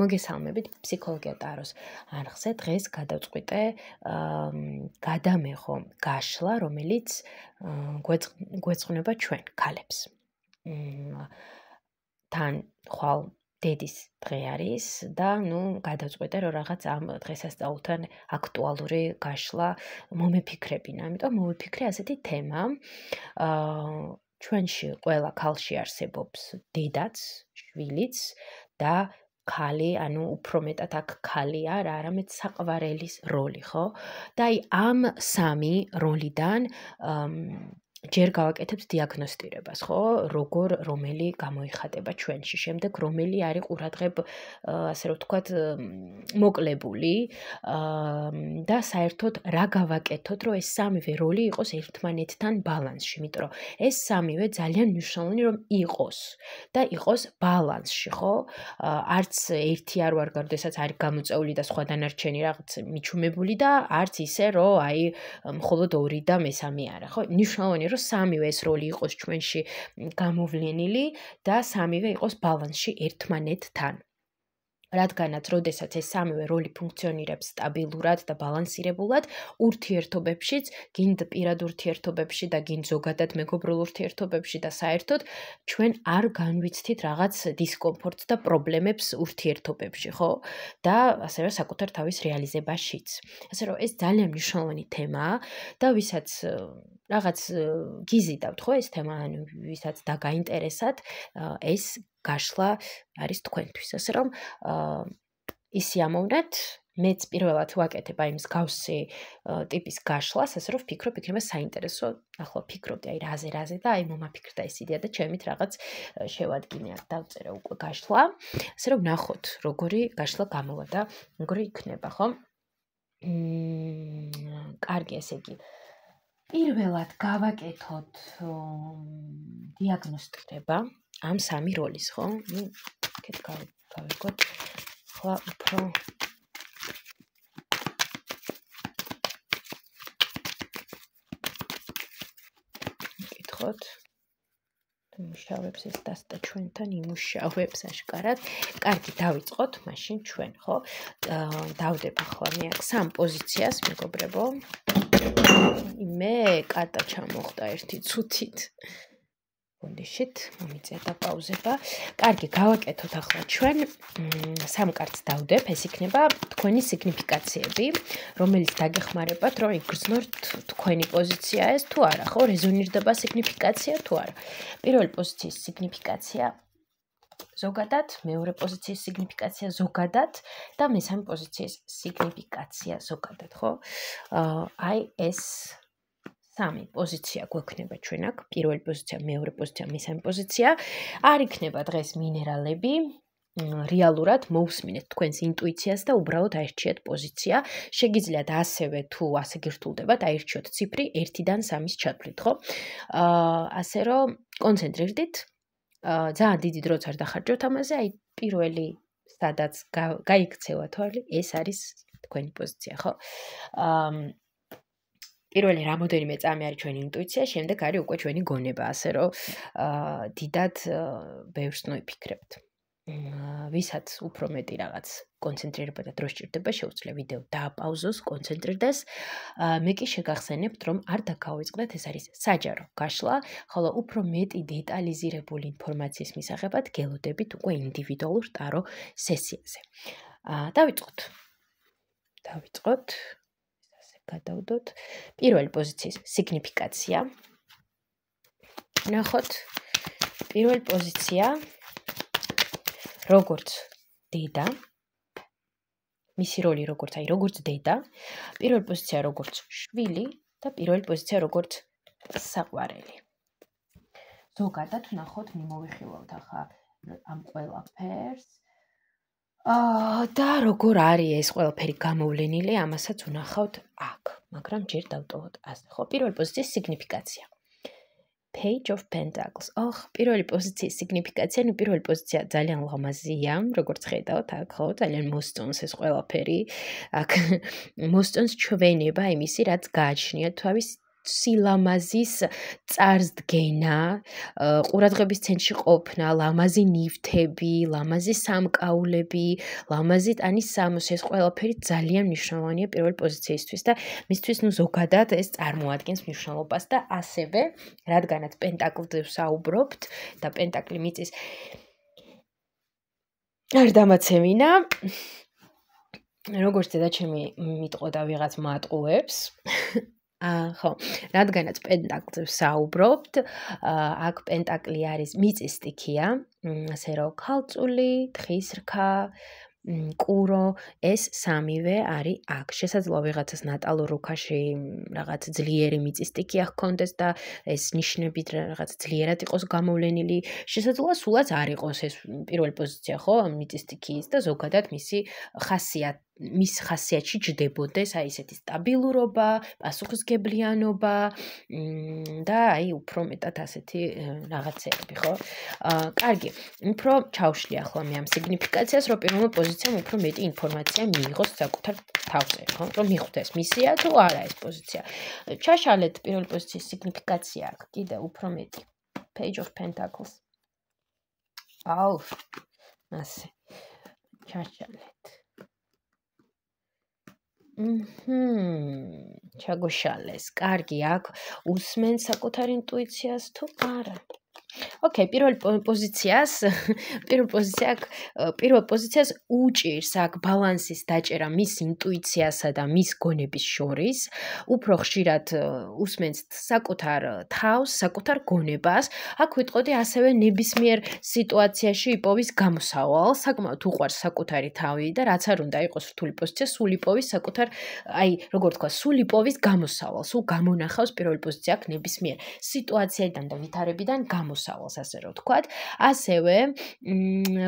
მოგესალმებით ფსიქოლოგია ტაროს არხზე. დღეს გადავწყვიტე გადამეხო გაშლა, რომელიც გვეწყნება ჩვენ ქალებს. თან ხვალ დედის დღე არის და გადავწყვიტე რომ რაღაც ამ დღესასწაულთან აქტუალური გაშლა მომეფიქრებინა. ამიტომ მოვიფიქრე ასეთი თემა. ჩვენში ყველა ქალში არსებობს დედაც, შვილიც და ქალი, ანუ უფრო მეტად აქ ქალია რა, არამედ საყვარელის როლი, ხო? და აი ამ სამი როლიდან ჯერ გავაკეთებთ დიაგნოსტირებას, ხო? როგორ რომელი გამოიხატება ჩვენში. შემდეგ რომელი არის ყურადღებ, ასე რომ ვთქვათ, მოკლებული და საერთოდ რა გავაკეთოთ, რომ ეს სამივე როლი იყოს ერთმანეთთან ბალანსში, იმიტომ რომ ეს სამივე ძალიან მნიშვნელოვანი რომ იყოს და იყოს ბალანსში, ხო? არც ერთი არ ვარ, როდესაც არის გამოწეული და სხვა დანარჩენი რაღაც მიჩუმებული და არც ისე რომ აი მხოლოდ 2 და მესამე არა, ხო? მნიშვნელოვანია რომ სამივე ეს როლი იყოს ჩვენში გამოვლენილი და სამივე იყოს ბალანსში ერთმანეთთან. რადგანაც, როდესაც ეს სამივე როლი ფუნქციონირებს სტაბილურად და ბალანსირებულად, ურთიერთობებშიც, გინდ პირად ურთიერთობებში და გინდ ზოგადად მეგობრულ ურთიერთობებში და საერთოდ ჩვენ არ განვიცდით რაღაც დისკომფორტს და პრობლემებს ურთიერთობებში, ხო? და ასევე საკუთარ თავის რეალიზებაშიც. ასე რომ ეს ძალიან მნიშვნელოვანი თემაა და ვისაც რაღაც გიზიდავთ, ხო, ეს თემა, ანუ ვისაც დაგაინტერესათ, ეს გაშლა არის თქვენთვის. ასე რომ ისი ამოვნათ, მეც პირველად ვაკეთებ აი მსგავსი ტიპის გაშლას, ასე რომ ვფიქრობ, იქნება საინტერესო. ახლა ვფიქრობდი აი რაზე და აი მომაფიქრდა ეს იდეა და ჩემით რაღაც შევადგინე, დავწერე უკვე გაშლა. ასე რომ ნახოთ, როგორი გაშლა გამოვა და როგორი იქნება, ხო? კარგი, ესე იგი პირველად გავაკეთოთ დიაგნოსტირება ამ სამი როლის, ხო? იქეთ გავიგოთ. ახლა უფრო მკითხოთ. იმუშავებს ეს დასტა ჩვენთან, იმუშავებს აშკარად. კარგი, დავიწყოთ მაშინ ჩვენ, ხო? დავდებ ახლა მე აქ სამ პოზიციას, მეგობრებო. მე კატა ჩამოხდა ერთი ცუთით. კონდიშით, მომიწევდა პაუზება. კარგი, გავაკეთოთ ახლა ჩვენ სამ კარტს დავდებ, ეს იქნება თქვენი სიგნიფიკაციები, რომელიც დაგეხმარებათ, რომ იგრძნოთ თქვენი პოზიცია ეს თუ არა, ხო? რეზონირდება სიგნიფიკაცია თუ არა. პირველი პოზიციის სიგნიფიკაცია ზოგადად, მეორე პოზიციის სიგნიფიკაცია ზოგადად და მესამე პოზიციის სიგნიფიკაცია ზოგადად, ხო? აი ეს სამი პოზიცია გვექნება ჩვენ აქ, პირველი პოზიცია, მეორე პოზიცია, მესამე პოზიცია. არ იქნება დღეს მინერალები, რეალურად მოусმინეთ თქვენს ინტუიციას და უბრალოდ აირჩიეთ პოზიცია. შეგიძლიათ ასევე თუ ასე გირთულდებათ, აირჩიოთ ციფრი 1-დან 3-ის ჩათვლით, ხო? ასე რომ კონცენტრირდით. ძალიან დიდი დროც არ დახარჯოთ ამაზე, აი პირველი სადაც გაიქცევა თვალი, ეს არის თქვენი პოზიცია, ხო? პირველი რამოდენიმე წამი არის ჩვენი ინტუიცია, შემდეგ არის უკვე ჩვენი გონება, ასე რომ დიდად ბევრს ნოიფიქრებთ. ვისაც უფრო მეტი რაღაც კონცენტრირება და დრო სჭირდება, შეუძლია ვიდეო დააპაუზოს, კონცენტრირდეს. მე კი შეგახსენებთ, რომ არ დაგავიწყდეთ, ეს არის საჯარო გაშლა, ხოლო უფრო მეტი დეტალიზირებული ინფორმაციის მისაღებად გელოდებით უკვე ინდივიდუალურ ტარო სესიაზე. დავიწყოთ. გადავდოთ. პირველი პოზიციის სიგნიფიკაცია. ნახოთ. პირველი პოზიცია როგორც დედა. მისი როლი როგორც დედა. პირველი პოზიცია როგორც შვილი და პირველი პოზიცია როგორც საყვარელი. ზოგადად ნახოთ, მიმოვიხილავთ ახლა ამ ყველაფერს. და როგორ არის ეს ყველაფერი გამოვლენილი, ამასაც ვნახავთ აქ, მაგრამ ჯერ დავტოვოთ ასე, ხო? პირველი პოზიციის სიგნიფიკაცია. Page of Pentacles. პირველი პოზიციის სიგნიფიკაცია, პირველი პოზიცია ძალიან ლამაზია, როგორც ხედავთ აქ, ხო? ძალიან მოსწონს ეს ყველაფერი. აქ მოსწონს ჩვენება იმისი, რაც გააჩნია თავის სილამაზის წარსდგენა, ყურადღების ცენტრში ყოფნა, ლამაზი ნივთები, ლამაზი სამკაულები, ლამაზი ტანის სამოსი, ეს ყველაფერი ძალიან მნიშვნელოვანია პირველი პოზიციისთვის და მისთვის ზოგადად ეს წარმოადგენს მნიშვნელობას და ასევე, რადგანაც პენტაკლზე ვსაუბრობთ და პენტაკლი მიწის არ დამაცემინა, როგორც დედაჩემი მიტყოდა ვიღაც მატყუებს, ხო, რადგანაც პენტაკლზე ვსაუბრობთ, აქ პენტაკლი არის მიწის სტიქია, ასე რომ ქალწული, თხის რქა, კურო, ეს სამივე არის აქ. შესაძლოა ვიღაცას ნატალურ რუქაში რაღაც ძლიერი მიწის სტიქია ჰქონდეს და ეს ნიშნებით რაღაც ძლიერად იყოს გამოვლენილი. შესაძლოა სულაც არ იყოს ეს პირველი პოზიცია, ხო, მიწის სტიქიის და ზოგადად მის ხასიათში ჯდებოდეს აი ესეთი სტაბილურობა, პასუხისგებლიანობა და აი უფრო მეტად ასეთი რაღაცები, ხო? კარგი, უფრო ჩავშლი ახლა მე ამ სიგნიფიკაციას, რომ პირველმა პოზიციამ უფრო მეტი ინფორმაცია მიიღოს საკუთარ თავზე, ხო? რომ მიხვდეს მისია თუ არა ეს პოზიცია. ჩაშალეთ პირველი პოზიციის სიგნიფიკაცია აქ კიდე უფრო მეტი. Page of Pentacles. აუ, ასე. ჩაშალეთ. ჩაგოშალეს. კარგი, აქ უსმენ საკუთარ ინტუიციას თუ არა? Okay, პირველ პოზიციას უჭირს აქ ბალანსის დაჭერა მის ინტუიციასა და მის გონების შორის. უფრო ხშირად უსმენს საკუთარ თავს, საკუთარ გონებას. აქ ვიტყოდი ასევე ნებისმიერ სიტუაციაში იპოვის გამოსავალს, საკმაოდ უყვარს საკუთარი თავი და რაც არ უნდა იყოს რთული პოზიცია, სულ იპოვის საკუთარ, აი, როგორ თქვა, სულ იპოვის გამოსავალს, სულ გამონახავს პირველი პოზიცია აქ ნებისმიერ სიტუაციიდან და ვითარებიდან გამოსავალს, ასე რომ ვთქვათ. ასევე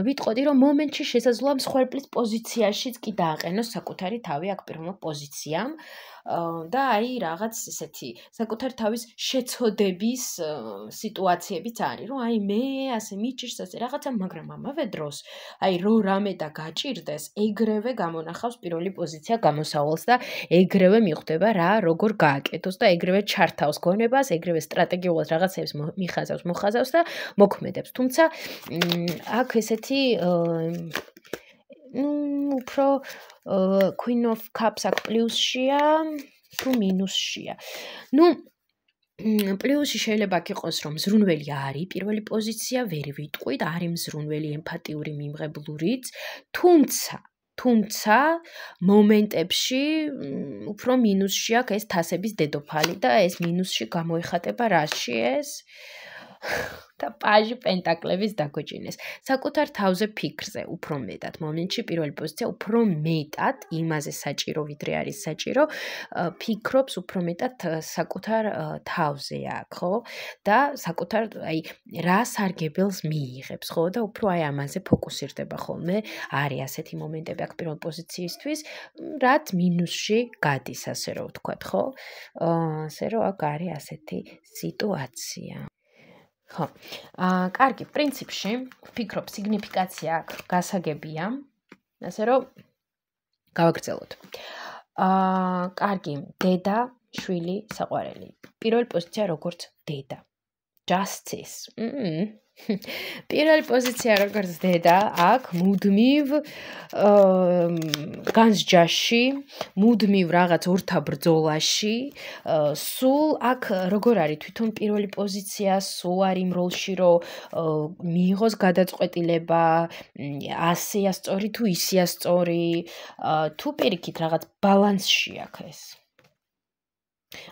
ვიტყოდი, რომ მომენტში შესაძლოა მსხვერპლის პოზიციაშიც კი დააყენოს საკუთარი თავი აქ პირველმა პოზიციამ და აი რაღაც ესეთი საკუთარ თავის შეცოდების სიტუაციებიც არის, რომ აი მე ასე მიჭირს ასე რაღაცა, მაგრამ ამავე დროს აი რო რამე და გაჭირდეს, ეგრევე გამონახავს პირველი პოზიცია გამოსავალს და ეგრევე მიხვდება რა როგორ გააკეთოს და ეგრევე ჩართავს გონებას, ეგრევე სტრატეგიულად რაღაცებს მოხაზავს და მოქმედებს. თუმცა აქ ესეთი უფრო Queen of Cups აქ პლუსშია თუ მინუსშია. პლუსი შეიძლება აქ იყოს, რომ მზრუნველი არის პირველი პოზიცია, ვერ ვიტყვით, არის მზრუნველი, ემფათიური, მიმღებლურიც, თუმცა მომენტებში უფრო მინუსში აქვს ეს თასების დედოფალი და ეს მინუსში გამოიხატება რაში ეს და პაჟი პენტაკლების დაგოჭინეს. საკუთარ თავზე ფიქრზე უფრო მეტად. მომენტში პირველი პოზიცია უფრო მეტად იმაზე საჭირო, ვიდრე არის საჭირო, ფიქრობს უფრო მეტად საკუთარ თავზე აქ, ხო? და საკუთარ აი რა სარგებელს მიიღებს, ხო? და უფრო აი ამაზე ფოკუსირდება ხოლმე. არის ასეთი მომენტები აქ პირველ პოზიციისთვის, რაც მინუსში გადის, ასე რომ ვთქვათ, ხო? ასე რომ აქ არის ასეთი სიტუაცია. ხო. კარგი, პრინციპში ვფიქრობ, სიგნიფიკაცია აქ გასაგებია. ასე რომ გავაგრძელოთ. კარგი, დედა, შვილი, საყვარელი. პირველი პოზიცია როგორც დედა. Justice. პირველი პოზიცია როგორც დედა, აქ მუდმივ განსჯაში, მუდმივ რაღაც ორთა ბრძოლაში, სულ აქ როგორ არის თვითონ პირველი პოზიცია, სულ არის იმ როლში, რომ მიიღოს გადაწყვეტილება, ასეა სწორი თუ ისეა სწორი, თუ პირიქით რაღაც ბალანსში აქ ეს.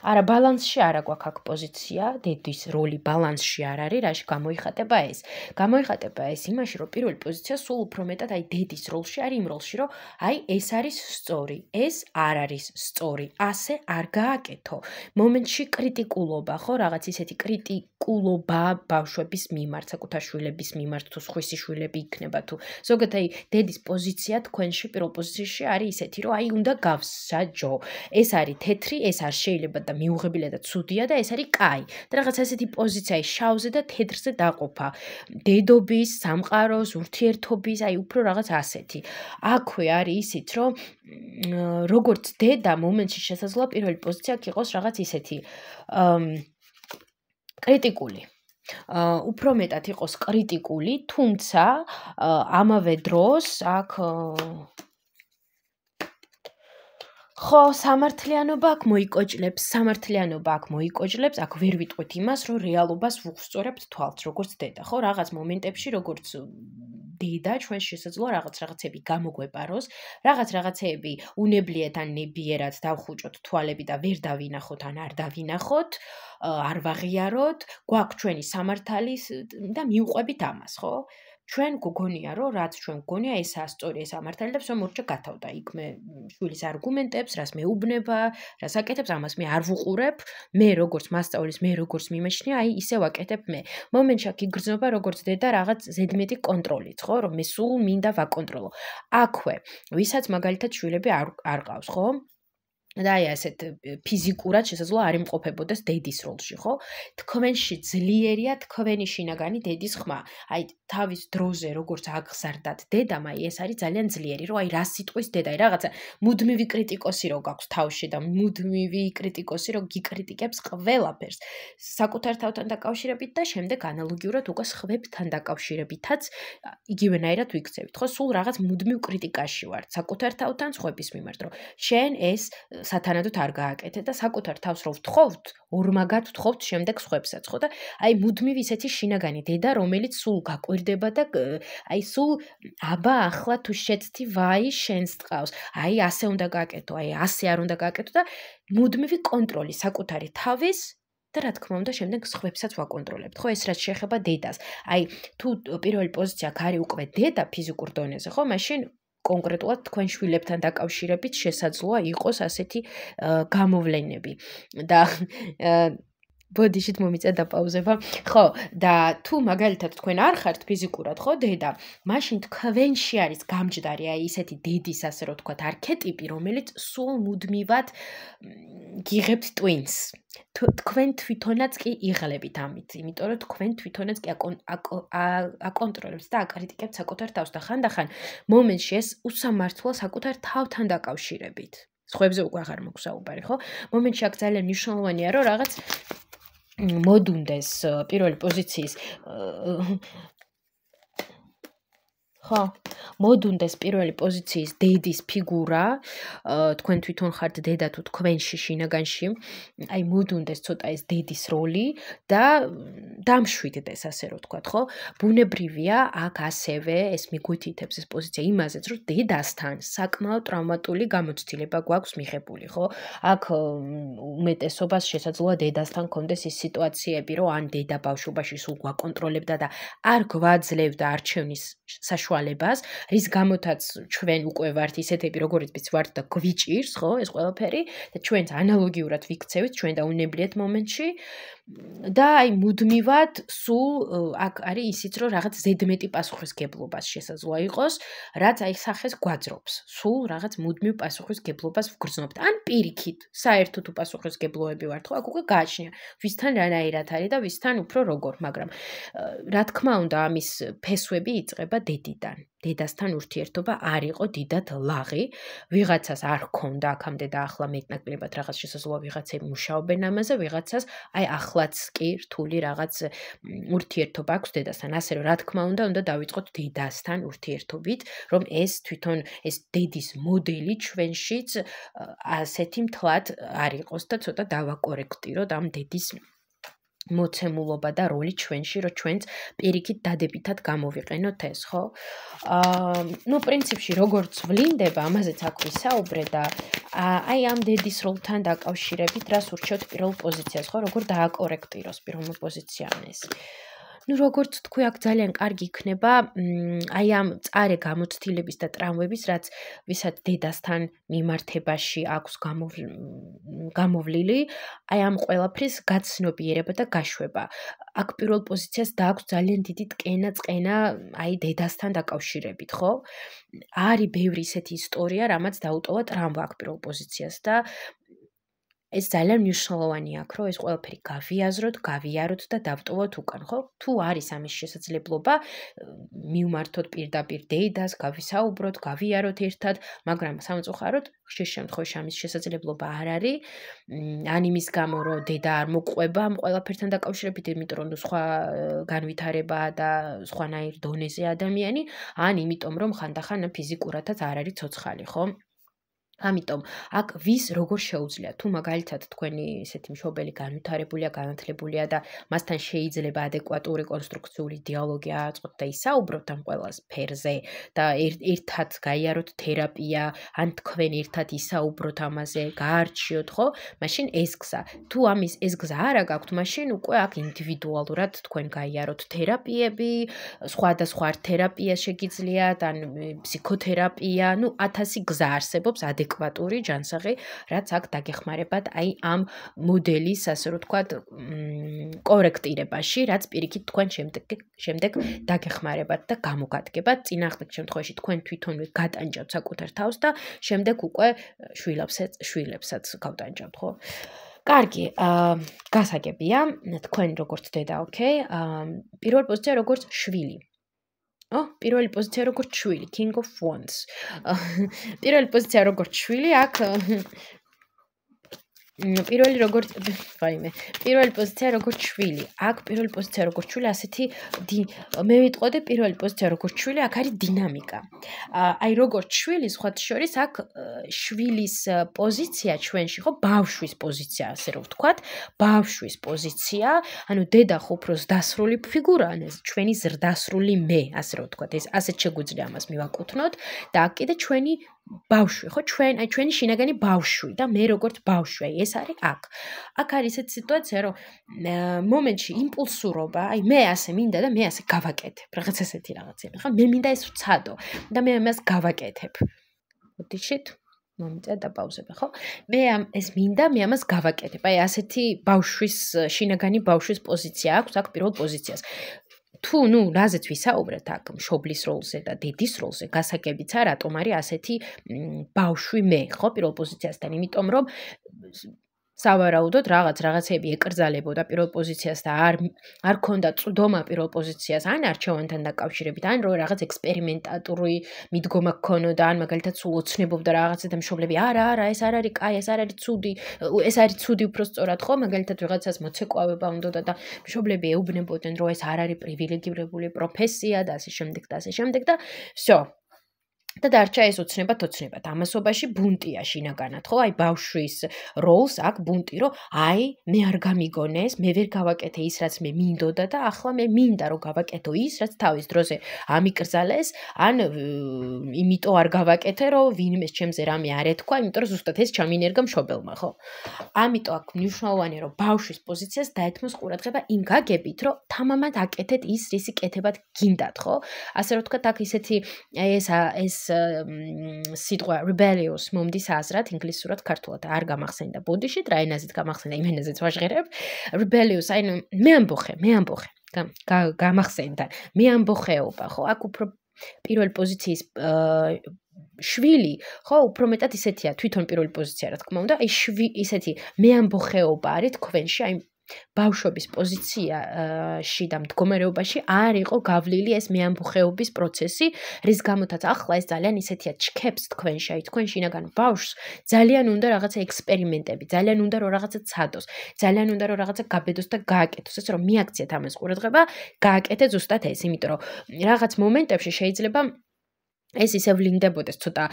არა, ბალანსში არა გვაქვს აქ პოზიცია, დედის როლი ბალანსში არ არის, რაში გამოიხატება ეს? გამოიხატება ეს იმაში, რომ პირველი პოზიცია სულ უფრო მეტად აი დედის როლში არის, იმ როლში, რომ აი ეს არის სწორი, ეს არ არის სწორი, ასე არ გააკეთო. მომენტში კრიტიკულობა, ხო, რაღაც ისეთი კრიტიკულობა ბავშვების მიმართ, საკუთარ შვილების მიმართ, თუ სხვისი შვილები იქნება თუ ზოგადად აი დედის პოზიცია თქვენში პირველ პოზიციაში არის ისეთი, რომ აი უნდა გავსაჯო. ეს არის თეთრი, ეს არ შეიძლება გაკოირდებათ და მიუღებელადაც ცუდია და ეს არის კაი. და რაღაც ესეთი პოზიცია შავზე და თეთრზე დაყოფა. დედობის, სამყაროს, ურთიერთობის, უფრო რაღაც ასეთი. აქვე არის ისიც, რომ როგორც დედა მომენტში შესაძლოა პირველი პოზიცია იყოს რაღაც ისეთი კრიტიკული. უფრო მეტად იყოს კრიტიკული, თუმცა ამავე დროს აქ ხო, სამართლიანობა აქ მოიკოჭლებს, აქ ვერ ვიტყვით იმას, რომ რეალობას ვუხსწორებთ თვალს, როგორც დედა, ხო, რაღაც მომენტებში, როგორც დედა, ჩვენ შესაძლოა რაღაცები გამოგვეპაროს, რაღაცეები უნებლიეთ ან ნებიერად დავხუჭოთ თვალები და ვერ დავინახოთ ან არ დავინახოთ, არ ვაღიაროთ, გვაქვს ჩვენი სამართალი და მივყვებით ამას, ხო? ჩვენ გგონია, რომ რაც ჩვენ გგონია, ესაა სწორი, ეს ამართალი და ვსო მორჩა გათავდა იქ მე შვილის არგუმენტებს, რას მეუბნება, რას აკეთებს, ამას მე არ ვუყურებ, მე როგორც მასწავლის, მე როგორც მიმეჩნია, ისე ვაკეთებ მე. მომენტში აქ იგრძნობა როგორც დედა რაღაც ზედმეტი კონტროლით, ხო, რომ მე სულ მინდა ვაკონტროლო. აქვე, ვისაც მაგალითად შვილები არ ყავს, ხო? და ასეთ ფიზიკურად შესაძლოა არ იმყოფებოდეს დედის როლში, ხო? თქვენში ძლიერია თქვენი შინაგანი დედის ხმა. თავის დროზე როგორც აღზარდათ დედამ, ეს არის ძალიან ძლიერი, რომ რა სიტყვის დედა, რაღაცა მუდმივი კრიტიკოსი რო გაქვს თავში და მუდმივი კრიტიკოსი რო გიკრიტიკებს ყველაფერს. საკუთარ თავთან დაკავშირებით და შემდეგ ანალოგიურად უკვე სხვებთან დაკავშირებითაც იგივენაირად ვიქცევით, ხო? სულ რაღაც მუდმივ კრიტიკაში ვართ საკუთარ თავთან სხვების მიმართ, რომ შენ ეს სათანადოდ არ გააკეთე და საკუთარ თავს რო ვთხოვთ, ორმაგად ვთხოვთ შემდეგ სხვებსაც, ხო და მუდმივ ისეთი შინაგანი დედა, რომელიც სულ გაკვირდება და სულ აბა ახლა თუ შეცდი, ვაი შენს ტყავს. ასე უნდა გააკეთო, ასე არ უნდა გააკეთო და მუდმივი კონტროლი საკუთარი თავის და რა თქმა უნდა შემდეგ სხვებსაც ვაკონტროლებთ, ხო ეს რაც შეეხება დედას. თუ პირველი პოზიცია არის უკვე დედა ფიზიკურ დონეზე, ხო, მაშინ კონკრეტულად თქვენ შვილებთან დაკავშირებით შესაძლოა იყოს ასეთი გამოვლენები და ბოდიშით მომიწია დაპაუზება. ხო, და თუ მაგალითად თქვენ არ ხართ ფიზიკურად, ხო, დედა, მაშინ თქვენში არის გამჯდარი, ისეთი დედის, ასე რომ ვთქვათ, არქეტიპი, რომელიც სულ მუდმივად გიღებთ twins. თქვენ თვითონაც კი იღლებით ამით, იმიტომ რომ თქვენ თვითონაც კი აკონტროლებთ და აკრიტიკებთ საკუთარ თავს და ხანდახან მომენტში ეს უსამართლოა საკუთარ თავთან დაკავშირებით. სხვებზე უკვე აღარ მაქვს საუბარი, ხო? მომენტში აქ ძალიან მნიშვნელოვანია, რომ რაღაც მოდუნდეს პირველი პოზიციის ხო, მოდუნდეს პირველი პოზიციის დედის ფიგურა, თქვენ თვითონ ხართ დედა თუ თქვენში შინაგანში, მოდუნდეს ცოტა ეს დედის როლი და დამშვიდდეს, ასე რომ ვთქვათ, ხო? ბუნებრივია აქ ასევე ეს მიგვითითებს ეს პოზიცია იმაზეც, რომ დედასთან საკმაოდ ტრავმატული გამოცდილება გვაქვს მიღებული, ხო? აქ უმეტესობას შესაძლოა დედასთან კონდეს ის სიტუაციები, რომ ან დედა ბავშვობაში სულ გვაკონტროლებდა და არ გვაძლევდა არჩევნის საშუალებას, რის გამოთაც ჩვენ უკვე ვართ ისეთები, როგორიც ვართ და გვიჭირს, ხო, ეს ყველაფერი და ჩვენც ანალოგიურად ვიქცევით, ჩვენ და უნებლიეთ მომენტში და მუდმივად სულ აქ არის ისიც, რომ რაღაც ზედმეტი პასუხისგებლობას შესაძლოა იყოს, რაც სახეს გვაძრობს. სულ რაღაც მუდმივ პასუხისგებლობას ვგრძნობთ. ან პირიქით, საერთოდ უპასუხისგებლოები ვართ, ხო, აქ უკვე გააჩნია, ვისთან რანაირად არის და ვისთან უფრო როგორ, მაგრამ რა თქმა უნდა, ამის ფესვები იწყება დედიდან. დედასთან ურთიერთობა არ იყო დიდად ლაღი, ვიღაცას არ ჰქონდა აქამდე და ახლა მეტნაკლებად რაღაც შესაძლოა ვიღაცები მუშაობენ ამაზე, ვიღაცას ახლაც კი რთული რაღაც ურთიერთობა აქვს დედასთან. ასე რომ რა თქმა უნდა დავიწყოთ დედასთან ურთიერთობით, რომ ეს თვითონ ეს დედის მოდელი ჩვენშიც ასეთი მთლად არ იყოს და ცოტა დავაკორექტიროთ ამ დედის მოცემულობა და როლი ჩვენში, რომ ჩვენც პირიქით დადებითად გამოვიყენოთ ეს, ხო? პრინციპში როგორც ვლინდება, ამაზეც აქ ვისაუბრე და ამ დედის როლთან დაკავშირებით რას ურჩევთ პირველ პოზიციას, ხო? როგორ დააკორექტიროს პირველ პოზიციან ეს. როგორც თქვი, აქ ძალიან კარგი იქნება ამ წარე გამოცდილების და ტრამვების, რაც ვისაც დედასთან მიმართებაში აქვს გამოვლილი, ამ ყველაფრის გაცნობიერება და გაშვება. აქ პირველ პოზიციას დააქვს ძალიან დიდი ტკენა-წყენა დედასთან დაკავშირებით, ხო? არის ბევრი ისეთი ისტორია, რამაც დაუტოვა ტრამვა აქ პირველ პოზიციას და ეს ძალიან მნიშვნელოვანია აქ, რომ ეს ყველაფერი გავიაზროთ, გავიაროთ და დავტოვოთ უკან, ხო? თუ არის ამის შესაძლებლობა, მივმართოთ პირდაპირ დედას, გავისაუბროთ, გავიაროთ ერთად, მაგრამ სამწუხაროდ ხშირ შემთხვევაში ამის შესაძლებლობა არ არის. ან იმის გამო, რომ დედა არ მოყვება ამ ყველაფერთან დაკავშირებით, იმიტომ რომ სხვა განვითარებაა და სხვანაირ დონეზე ადამიანი, ან იმიტომ რომ ხანდახან ფიზიკურადაც არ არის ცოცხალი, ხო? ამიტომ აქ ვის როგორ შეუძლია თუ მაგალითად თქვენი ესეთი მშობელი განვითარებულია, განათლებულია და მასთან შეიძლება ადეკვატური კონსტრუქციული დიალოგი აწყოთ და ისაუბროთ ამ ყველა სფეროზე და ერთად გაიაროთ თერაპია, ან თქვენ ერთად ისაუბროთ ამაზე, გაარჩიოთ, ხო? მაშინ ეს გზა. თუ ამის ეს გზა არ გაქვთ, მაშინ უკვე აქ ინდივიდუალურად თქვენ გაიაროთ თერაპიები, სხვადასხვა თერაპია შეგიძლიათ, ან ფსიქოთერაპია, 1000 გზა არსებობს ადეკვატური ჯანსაღი, რაც აქ დაგეხმარებათ აი ამ მოდელის, ასე რომ ვთქვათ, კორექტირებაში, რაც პირიქით თქვენ შემდეგ დაგეხმარებათ და გამოგადგებათ. წინააღმდეგ შემთხვევაში თქვენ თვითონვე გატანჯავთ საკუთარ თავს და შემდეგ უკვე შვილებსაც გავტანჯავთ, ხო? კარგი, გასაგებია, თქვენ როგორც დედა, ოკეი, პირველ პოზიცია როგორც შვილი. პირველი პოზიცია როგორც შვილი, King of Wands. პირველი პოზიცია როგორც შვილი, აქ პირველი პოზიცია როგორც შვილი. აქ პირველი პოზიცია როგორც შვილი, ასეთი მე ვიტყოდი პირველი პოზიცია როგორც შვილი, აქ არის დინამიკა. აი როგორც შვილი, სხვათა შორის აქ შვილის პოზიცია ჩვენში, ხო, ბავშვის პოზიცია, ასე რომ ვთქვათ, ბავშვის პოზიცია, ანუ დედა ხო უფრო ზრდასრული ფიგურაა, ჩვენი ზრდასრული მე, ასე რომ ვთქვათ, ეს ასეთ შეგვიძლია ამას მივაკუთვნოთ და აქ კიდე ჩვენი ბავშვი, ხო, ჩვენი შინაგანი ბავშვი და მე როგორც ბავშვი, ეს არის აქ. აქ არის ესეთი სიტუაცია, რომ მომენტში იმპულსურობა, აი მე ასე მინდა და მე ასე გავაკეთებ, რაღაც ესეთი რაღაცა, ხო? მე მინდა ეს ვცადო და მე ამას გავაკეთებ. მოდიშით, მომიწევ და პაუზები, ხო? მე ეს მინდა, მე ამას გავაკეთებ. აი ასეთი ბავშვის, შინაგანი ბავშვის პოზიცია აქვს აქ პირველ პოზიციას. თუ რაზეც ვისაუბრეთ აქ მშობლის როლზე და დედის როლზე, გასაგებიც არა, რატომ არის ასეთი ბავშვი მე, ხო, პირველ პოზიციასთან, იმიტომ რომ სავარაუდოდ რაღაცები ეკრძალებოდა პირველ პოზიციას და არ ქონდა წვდომა პირველ პოზიციას ან არჩევანთან დაკავშირებით, ან რომ რაღაც ექსპერიმენტატური მიდგომა გქონოდა, ან მაგალითად სულ ოცნებობდა რაღაცა და მშობლები არა, ეს არ არის კაი, ეს არ არის ცუდი, ეს არის ცუდი უფრო სწორად, ხო, მაგალითად რაღაცას მოცეკვავება უნდოდა და მშობლები ეუბნებოდნენ, რომ ეს არ არის პრივილეგირებული პროფესია და ასე შემდეგ და ასე შემდეგ და всё. და დარჩა ეს ოცნებად. ამასობაში ბუნტია შინაგანად, ხო? აი ბავშვის როლს აქ ბუნტი, რომ აი მე არ გამიგონეს, მე ვერ გავაკეთე ის, რაც მე მინდოდა და ახლა მე მინდა რომ გავაკეთო ის, რაც თავის დროზე ამიკრძალეს, ან იმიტომ არ გავაკეთე, რომ ვინმეს ჩემზე რამე არ ეთქვა, იმიტომ რომ ზუსტად ეს ჩამინერგა მშობელმა, ხო? ამიტომ აქ მნიშვნელოვანია, რომ ბავშვის პოზიციას დაეთმოს ყურადღება იმ გაგებით, რომ თამამად აკეთეთ ის, რისი კეთებად გინდათ, ხო? ასე რომ ვთქვათ, აქ ისეთი ეს სიტყვა rebellious მომდის აზრად, ინგლისურად, ქართულად არ გამახსენდა ბოდიშით, რა ენაზეც გამახსენდა, იმ ენაზეც ვაჟღერებ. rebellious, აი მე ამბოხე. გამახსენდა. მე ამბოხეობა, ხო? აქ უფრო პირველი პოზიციის შვილი, ხო, უფრო მეტად ისეთია, თვითონ პირველი პოზიცია, რა თქმა უნდა, აი ისეთი მე ამბოხეობა არის თქვენში, აი ბავშვობის პოზიციაში და მდგომარეობაში არ იყო გავლილი ეს მეამბოხეობის პროცესი, რის გამოთაც ახლა ეს ძალიან ისეთია ჩქებს თქვენში, აი თქვენ შინაგან ბავშვს ძალიან უნდა რაღაცა ექსპერიმენტები, ძალიან უნდა რომ რაღაცა ცადოს, ძალიან უნდა რომ რაღაცა გაბედოს და გააკეთოს, ესე რომ მიაქციეთ ამას ყურადღება, გააკეთეთ ზუსტად ეს, იმიტომ რომ რაღაც მომენტებში შეიძლება ეს ისევ ვლინდებოდეს ცოტა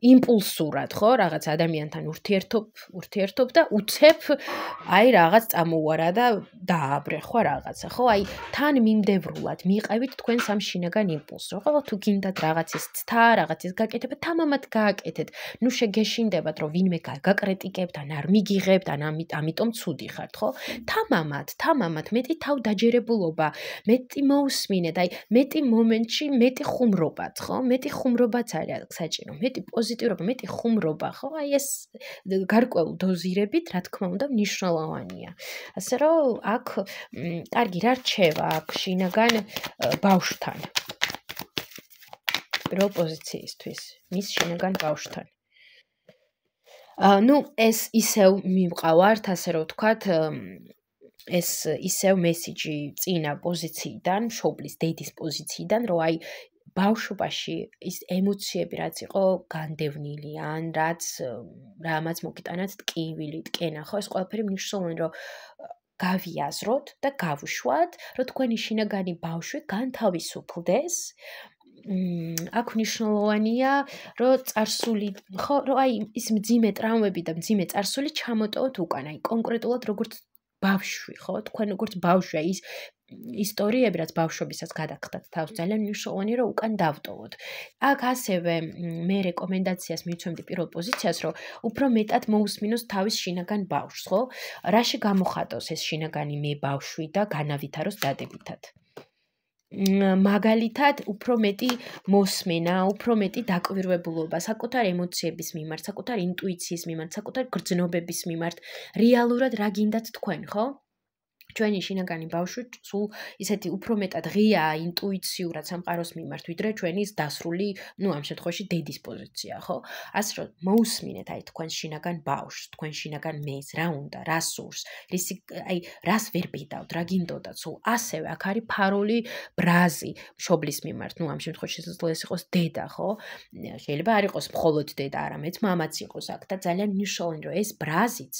იმპულსურად, ხო, რაღაც ადამიანთან ურთიერთობ და უცებ აი რაღაც წამოვარა და დააბრე ხო რაღაცა, ხო? აი თან მიმდევრულად მიყევით თქვენ სამ შინაგან იმპულსს, ხო? თუ გინდათ რაღაცის ცთა, რაღაცის გაკეთება, თამამად გააკეთეთ. შეგეშინდებათ, რომ ვინმე გაკრიტიკებთ, ან არ მიგიღებთ, ან ამიტომ ცუდი ხართ, ხო? თამამად მეტი თავდაჯერებულობა, მეტი მოусმინეთ, აი მეტი მომენტში მეტი ხუმრობაც, ხო? მეტი ხუმრობაც არის საჭირო, მეტი პოზიტიურობა, მეტი ხუმრობა, ხო? აი ეს გარკვეულ დოზირებით, რა თქმა უნდა, მნიშვნელოვანია. ასე რომ აქ კარგი რა რჩება აქ შინაგან ბავშვთან. პირველ პოზიციისთვის, მის შინაგან ბავშვთან. ნუ ეს ისევ მივყავართ, ასე რომ ვთქვათ, ეს ისევ მესიჯი წინა პოზიციიდან, მშობლის დედის პოზიციიდან, რომ აი ბავშვობაში ის ემოციები რაც იყო განდევნილი ან რამაც მოგიტანათ ტკივილი, ტკენა, ხო, ეს ყველაფერი მნიშვნელოვანი რომ გავიაზროთ და გავუშვათ, რომ თქვენი შინაგანი ბავშვი განთავისუფლდეს. აქ მნიშვნელოვანია, რომ წარსული, ხო, რომ აი ის მძიმე ტრაუმები და მძიმე წარსული ჩამოტოვოთ უკან, აი კონკრეტულად როგორც ბავშვი, ხო, თქვენ როგორც ბავშვი, ის ისტორიები, რაც ბავშვობისას გადაგხდათ თავს, ძალიან მნიშვნელოვანია, რომ უკან დავტოვოთ. აქ ასევე მე რეკომენდაციას მივცემდი პირველ პოზიციას, რომ უფრო მეტად მოусმინოს თავის შინაგან ბავშვს, ხო? რაში გამოხატოს ეს შინაგანი მე ბავშვი და განავითაროს დადებითად. მაგალითად, უფრო მეტი მოსმენა, უფრო მეტი დაკვირვებულობა საკუთარ ემოციების მიმართ, საკუთარ ინტუიციის მიმართ, საკუთარ გრძნობების მიმართ, რეალურად რა გინდათ თქვენ, ხო? ჩვენი შინაგანი ბავშვი სულ ისეთი უფრო მეტად ღიაა ინტუიციურად სამყაროს მიმართ, ვიდრე ჩვენი დასრული, ნუ ამ შემთხვევაში დედის პოზიცია, ხო? ასე რომ მოусმინეთ აი თქვენ შინაგან ბავშვს, თქვენ შინაგან მეს, რა უნდა, რა სურს, აი რას ვერ ბედავთ, რა გინდოდათ, სულ ასევე აქ არის ფარული ბრაზი მშობლის მიმართ, ნუ ამ შემთხვევაში შესაძლოა ეს იყოს დედა, ხო? შეიძლება არ იყოს მხოლოდ დედა, არამედ მამაც იყოს აქ და ძალიან მნიშვნელოვანი რომ ეს ბრაზიც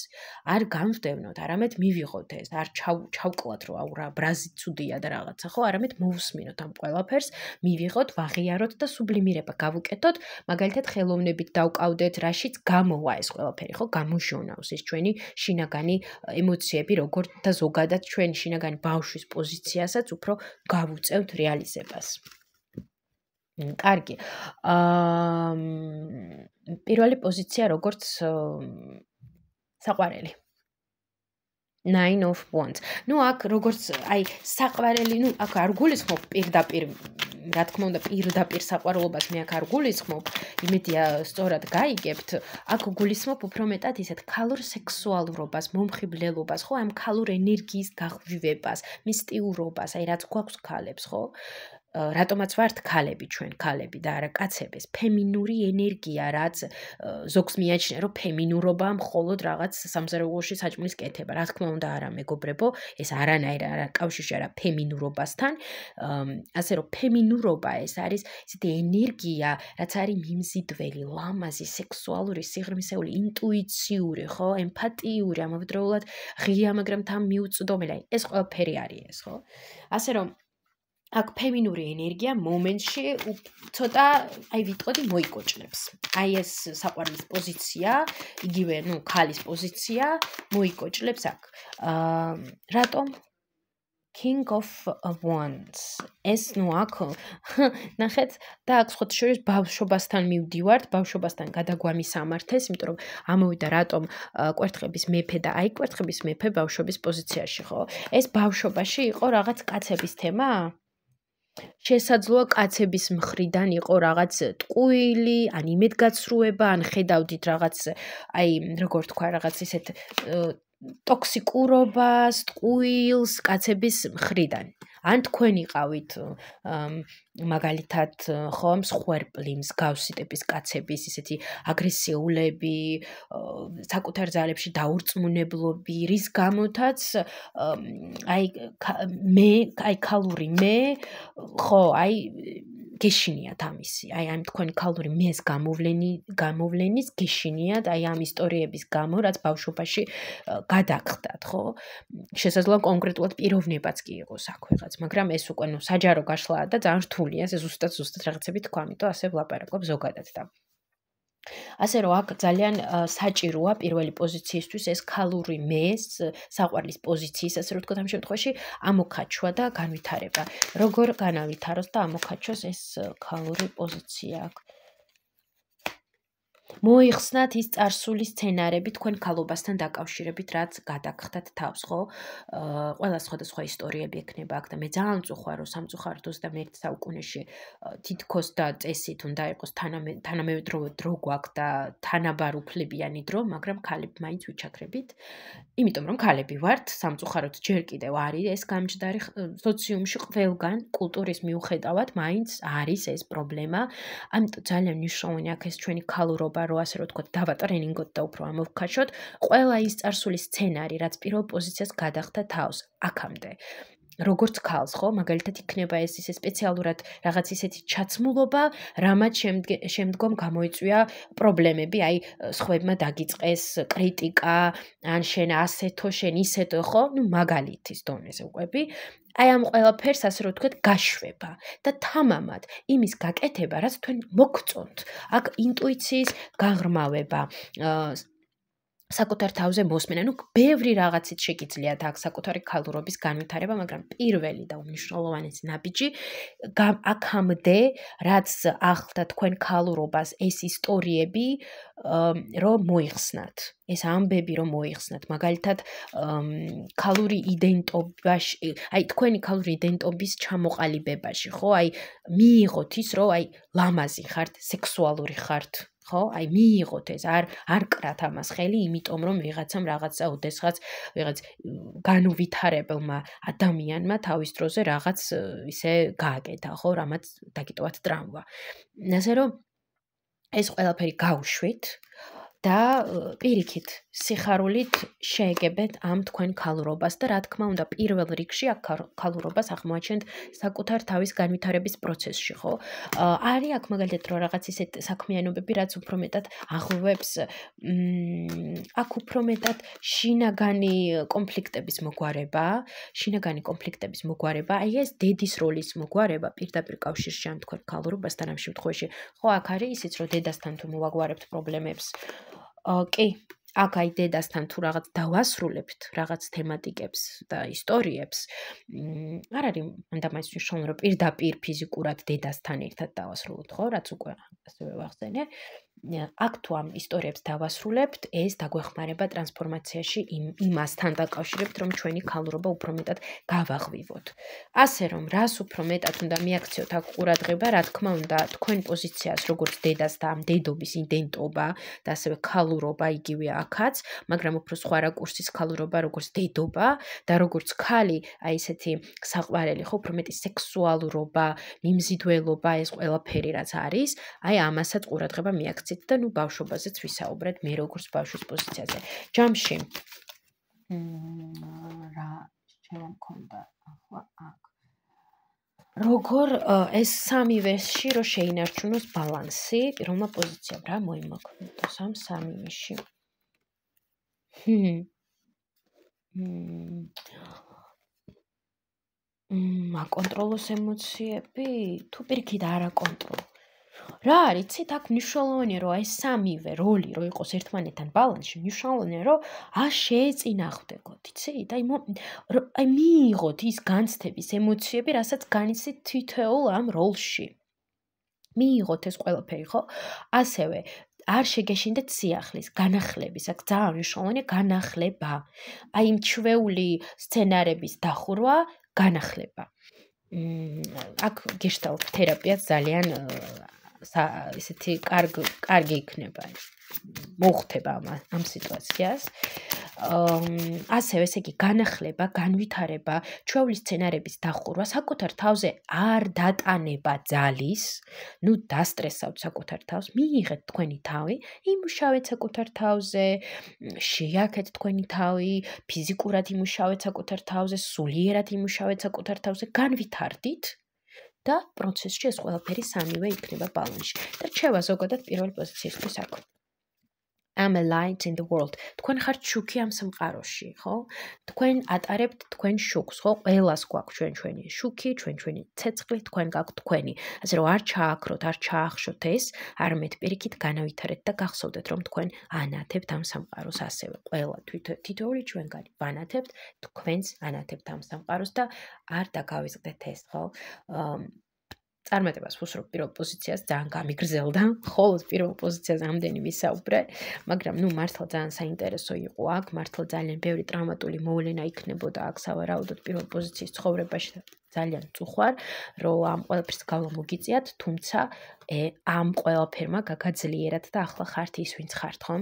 არ გამვდევნოთ, არამედ მივიღოთ ეს, არ ჩავკლათ რომ აუ რა ბრაზი ცუდია და რაღაცა, ხო, არამედ მოусმინოთ ამ ყველაფერს, მივიღოთ, ვაღიაროთ და სუბლიმირება გავუკეთოთ, მაგალითად ხელოვნებით დავკავდეთ, რაშიც გამოვა ეს ყველაფერი, ხო, გამოჟონავს ეს ჩვენი შინაგანი ემოციები, როგორც და ზოგადად ჩვენი შინაგანი ბავშვის პოზიციასაც უფრო გავუწევთ რეალიზებას. კარგი. პირველი პოზიცია როგორც საყვარელი. 9 of Wands. ნუ აქ როგორც აი საყვარელი, ნუ აქ არ გულისხმობ პირდაპირ, რა თქმა უნდა, პირდაპირ საყვარლობას მე აქ არ გულისხმობ, იმედია სწორად გაიგებთ. აქ გულისხმობ უფრო მეტად ისეთ ქალურ სექსუალურობას, მომხიბლელობას, ხო, ამ ქალურ ენერგიის გაღვივებას, მისტიურობას, აი რაც გვაქვს ქალებს, ხო? რატომაც ვართ ქალები ჩვენ, ქალები და არა კაცები, ფემინური ენერგია, რაც ზოგს მიაჩნია, რომ ფემინურობა მხოლოდ რაღაც სამზარეულოში საჭმლის კეთება. რა თქმა უნდა, არა მეგობრებო, ეს არანაირ არ კავშირში არა ფემინურობასთან. ასე რომ ფემინურობა ეს არის ისეთი ენერგია, რაც არის მიმზიდველი, ლამაზი, სექსუალური, სიღრმისეული, ინტუიციური, ხო, ემპათიური, ამავდროულად ღია, მაგრამ თან მიუწვდომელი. ეს ყველაფერი არის ეს, ხო? ასე რომ აქ ფემინური ენერგია მომენტში ცოტა, აი ვიტყოდი, მოიკოჭლებს. აი ეს საყვარლის პოზიცია, იგივე, ნუ, ქალის პოზიცია მოიკოჭლებს აქ. რატომ? King of Wands. ეს ნუ აქ ნახეთ და აქ სხვა შორის ბავშვობასთან მივდივართ, ბავშვობასთან გადაგვამისამართეს, იმიტომ რომ ამოვიდა რატომ კვერთხების მეფე და აი კვერთხების მეფე ბავშვობის პოზიციაში, ხო? ეს ბავშვობაში იყო რაღაც კაცების თემა? შესაძლოა კაცების მხრიდან იყო რაღაც ტყუილი, ან იმედგაცრუება, ან ხედავდით რაღაც, აი, როგორ თქვა, რაღაც ისეთ ტოქსიკურობას, ტყუილს კაცების მხრიდან. ან თქვენ იყავით მაგალითად, ხო, მსხვერპლი, მსგავსი ტიპის კაცების ისეთი აგრესიულები, საკუთარ ძალებში დაურწმუნებლობი, რის გამოთაც აი ქალური მე, ხო, აი გეშინიათ ამისი, აი ამ თქვენი ქალური მეს გამოვლენის გეშინიათ, აი ამ ისტორიების გამო, რაც ბავშვობაში გადაგხდათ, ხო? შესაძლოა კონკრეტულად პიროვნებაც კი იყოს აქ ვიღაც, მაგრამ ეს უკვე ნუ საჯარო გაშლაა და ძალიან რთულია, ეს ზუსტად რაღაცები თქვა, ამიტომ ასე ვლაპარაკობ ზოგადად და ასე რომ აქ ძალიან საჭიროა პირველი პოზიციისთვის ეს ქალური მეს, საყვარლის პოზიციის, ასე რომ ვთქვათ, ამ შემთხვევაში ამოქაჩვა და განვითარება. როგორ განავითაროს და ამოქაჩოს ეს ქალური პოზიცია აქ? მოიხსნათ ის წარსული სცენარები თქვენ ქალობასთან დაკავშირებით, რაც გადაგხდათ თავს, ხო? ყველა სხვადასხვა ისტორიები ექნება აქ და მე ძალიან მწუხარ, რომ სამწუხაროდ 21 საუკუნეში თითქოს და წესით უნდა იყოს თანამედროვე დრო გვაქვს და თანაბარ უფლებიანი დრო, მაგრამ ქალები მაინც ვიჩაქრებით. იმიტომ რომ ქალები ვართ, სამწუხაროდ ჯერ კიდევ არის ეს გამჯდარი სოციუმში ყველგან კულტურის მიუხედავად მაინც არის ეს პრობლემა. ამიტომ ძალიან მნიშვნელოვანია აქ ეს ჩვენი ქალურობა რომ ასე რომ ვთქვათ, დავატრენინგოთ და უფრო ამოვქაშოთ, ყველა ის წარსული სცენარი, რაც პირველ პოზიციას გადახდა თავს აქამდე. როგორც ქალს, ხო, მაგალითად იქნება ეს ისე სპეციალურად რაღაც ისეთი ჩაცმულობა, რამაც შემდგომ გამოიწვია პრობლემები, აი, სხვებმა დაგიწყეს კრიტიკა, ან შენ ასეთო, შენ ისეთო, ხო? ნუ მაგალითის დონეზე ვყვები. აი ამ ყველაფერს ასე რომ ვთქვათ, გაშვება და თამამად იმის გაკეთება, რაც თქვენ მოგწონთ. აქ ინტუიციის გაღრმავება, საკუთარ თავზე მოსმენა, ნუ ბევრი რაღაცით შეგიძლიათ აქ საკუთარი ქალურობის განვითარება, მაგრამ პირველი და უმნიშვნელოვანესი ნაბიჯი აქამდე, რაც ახლდა თქვენ ქალურობას, ეს ისტორიები, რომ მოიხსნათ. ეს ამბები რომ მოიხსნათ, მაგალითად, ქალური იდენტობაში, აი თქვენი ქალური იდენტობის ჩამოყალიბებაში, ხო? აი მიიღოთ ის, რომ აი ლამაზი ხართ, სექსუალური ხართ. ხო, აი მიიღოთ ეს, არ კრათ ამას ხელი, იმიტომ რომ ვიღაცამ რაღაცა ოდესღაც ვიღაც განუვითარებელმა ადამიანმა თავის დროზე რაღაც ისე გააკეთა, ხო, რამაც დაგიტოვათ ტრავმა. ასე რომ ეს ყველაფერი გავუშვით და პირიქით, სიხარულით შეეგებეთ ამ თქვენ ქალურობას და რა თქმა უნდა, პირველ რიგში აქ ქალურობას ახმოვაჩენთ საკუთარ თავის განვითარების პროცესში, ხო? არის აქ მაგალითად რომ რაღაც ისეთ საქმიანობები, რაც უფრო მეტად აღვევს, აქ უფრო მეტად შინაგანი კონფლიქტების მოგვარება, აი ეს დედის როლის მოგვარება პირდაპირ კავშირში ამ თქვენ ქალურობასთან ამ შემთხვევაში, ხო, აქ არის ისიც რომ დედასთან თუ მოვაგვარებთ პრობლემებს, კი, აქ აი დედასთან თუ რაღაც დავასრულებთ რაღაც თემატიკებს და ისტორიებს, არ არის მანდამაის მნიშვნელოვანი რომ პირდაპირ ფიზიკურად დედასთან ერთად დავასრულოთ, ხო, რაც უკვე ასევე ვახსენე. აქ თუ ამ ისტორიებს დავასრულებთ, ეს დაგვეხმარება ტრანსფორმაციაში იმასთან დაკავშირებით, რომ ჩვენი ქალურობა უფრო მეტად გავაღვივოთ. ასე რომ, რას უფრო მეტად უნდა მიაქციოთ აქ ყურადღება, რა თქმა უნდა, თქვენ პოზიციას, როგორც დედას და ამ დედობის იდენტობა და ასევე ქალურობა იგივეა აქაც, მაგრამ უფრო სხვა რაკურსის ქალურობა, როგორც დედობა და როგორც ქალი, აი ესეთი საყვარელი, ხო, უფრო მეტი სექსუალურობა, მიმზიდველობა, ეს ყველაფერი რაც არის, აი ამასაც ყურადღება მიაქციეთ. და ნუ ბავშვობაზეც ვისაუბრეთ მე როგორც ბავშვის პოზიციაზე. ჯამში რა შეიძლება მქონდა ახლა აქ. როგორ ეს სამი ვერსში რო შეინარჩუნოს ბალანსი, პირველმა პოზიციამ რა მოიმოქმედოს ამ სამივეში. აკონტროლოს ემოციები, თუ პირიქით არ აკონტროლო. რა არის, იცით, აქ მნიშვნელოვანია, რომ აი სამივე როლი რო იყოს ერთმანეთთან ბალანსში, მნიშვნელოვანია, რომ შეეწინააღმდეგოთ, იცით? აი მიიღოთ ის განცდების ემოციები, რასაც განიცდით თითოეულ ამ როლში. მიიღოთ ეს ყველაფერი, ხო? ასევე არ შეგეშინდეთ სიახლის, განახლების, აქ ძალიან მნიშვნელოვანია განახლება. აი იმ ჩვეული სცენარების დახურვა, განახლება. აქ გეშტალტ თერაპიაც ძალიან ისეთი კარგი იქნება. მოხდება ამ სიტუაციას. ასევე ესე იგი განახლება, განვითარება, ჩვეულის სცენარების დახურვა, საკუთარ თავზე არ დატანება ძალის, ნუ დასტრესავთ საკუთარ თავს, მიიღეთ თქვენი თავი, იმუშავეთ საკუთარ თავზე, შეაქეთ თქვენი თავი, ფიზიკურად იმუშავეთ საკუთარ თავზე, სულიერად იმუშავეთ საკუთარ თავზე, განვითარდით და პროცესში ეს ყველაფერი სამივე იქნება ბალანსში. და რჩევა ზოგადად პირველ პოზიციისთვის აქ. I'm a light in the world. თქვენ ხართ შუქი ამ სამყაროში, ხო? თქვენ ატარებთ თქვენ შუქს, ხო? ყველას გვაქვს ჩვენი შუქი, ჩვენი ცეცხლი, თქვენ გაქვთ თქვენი. ასე რომ არ ჩააქროთ, არ ჩაახშოთ ეს, არამედ პირიქით განავითარეთ და გახსოვდეთ, რომ თქვენ ანათებთ ამ სამყაროს ასევე. ყველა თითოეული ჩვენგანი ვანათებთ, თქვენს ანათებთ ამ სამყაროს და არ დაგავიზღდეთ ეს, ხო? წარმატებას ვუსურვებ პირველ პოზიციას, ძალიან გამიგრძელდა, ხოლოს პირველ პოზიციაზე ამდენი ვისაუბრე, მაგრამ ნუ მართლა ძალიან საინტერესო იყო აქ, მართლა ძალიან ბევრი ტრავმატული მოვლენა იქნებოდა აქ სავარაუდოდ პირველ პოზიციის ცხოვრებაში და ძალიან წუხვარ, რომ ამ ყველაფერს გავლა მოგიწიათ, თუმცა ამ ყველაფერმა გაგაძლიერათ და ახლა ხართ ის, ვინც ხართ, ხო?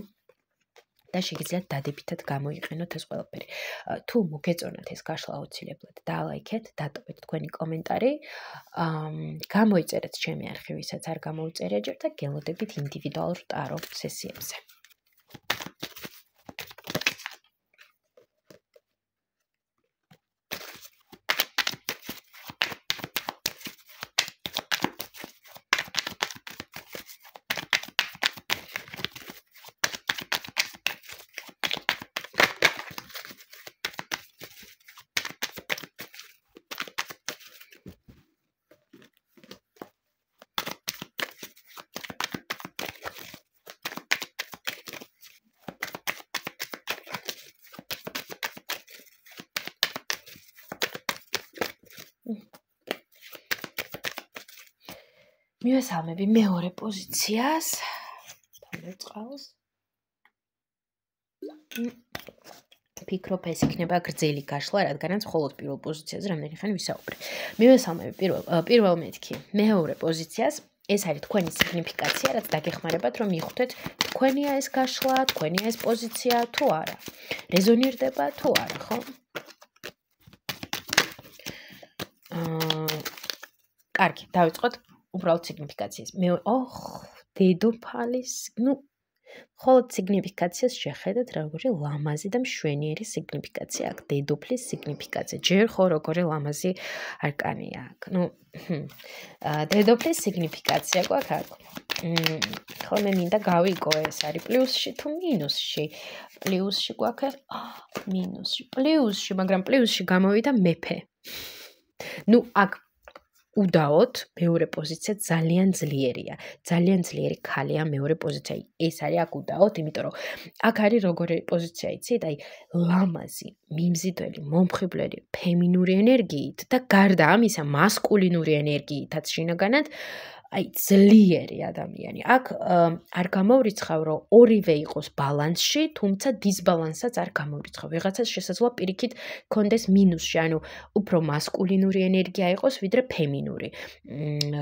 და შეგიძლიათ დადებითად გამოიყენოთ ეს ყველაფერი. თუ მოგეწონათ ეს გაშლა აუცილებლად დალაიქეთ, დატოვეთ თქვენი კომენტარი. გამოიწერეთ ჩემი არხი, ვისაც არ გამოუწერია ჯერ და გელოდებით ინდივიდუალურ ტარო სესიებზე. მივესალმები მეორე პოზიციას. დავეწყავს. ფიქრობ ეს იქნება გრძელი გაშლა, რადგანაც მხოლოდ პირველ პოზიციაზე რამდენი ხანი ვისაუბრე. მივესალმები პირველ მეთქი მეორე პოზიციას. ეს არის თქვენი სიგნიფიკაცია, რაც დაგეხმარებათ, რომ მიხვდეთ თქვენია ეს გაშლა, თქვენია ეს პოზიცია თუ არა. რეზონირდება თუ არა, ხო? კარგი, დავიწყოთ უბრალოდ სიგნიფიკაციას. დედოფალის, მხოლოდ სიგნიფიკაციას შეხედეთ, როგორი ლამაზი და მშვენიერი სიგნიფიკაცია აქვს. დედოფლის სიგნიფიკაცია. ჯერ ხო როგორი ლამაზი არკანია აქვს. დედოფლის სიგნიფიკაცია გვაქვს აქ. ხოლმე მინდა გავიგო ეს არის პლუსში თუ მინუსში. პლუსში გვაქვს მინუსში. პლუსში, მაგრამ პლუსში გამოვიდა მეფე. აქ უდაოდ მეორე პოზიცია ძალიან ძლიერია. ძალიან ძლიერი ქალია მეორე პოზიცია. ეს არის აქ უდაოდ, იმიტომ რომ აქ არის როგორი პოზიცია იცით? ლამაზი, მიმზიდველი, მომხიბვლელი, ფემინური ენერგიით და გარდა ამისა მასკულინური ენერგიითაც შინაგანად ძლიერი ადამიანი. აქ არ გამოვრიცხავ, რომ ორივე იყოს ბალანსში, თუმცა დისბალანსსაც არ გამოვრიცხავ. ვიღაცას შესაძლოა პირიქით კონდეს მინუსში, ანუ უფრო მასკულინური ენერგია იყოს, ვიდრე ფემინური.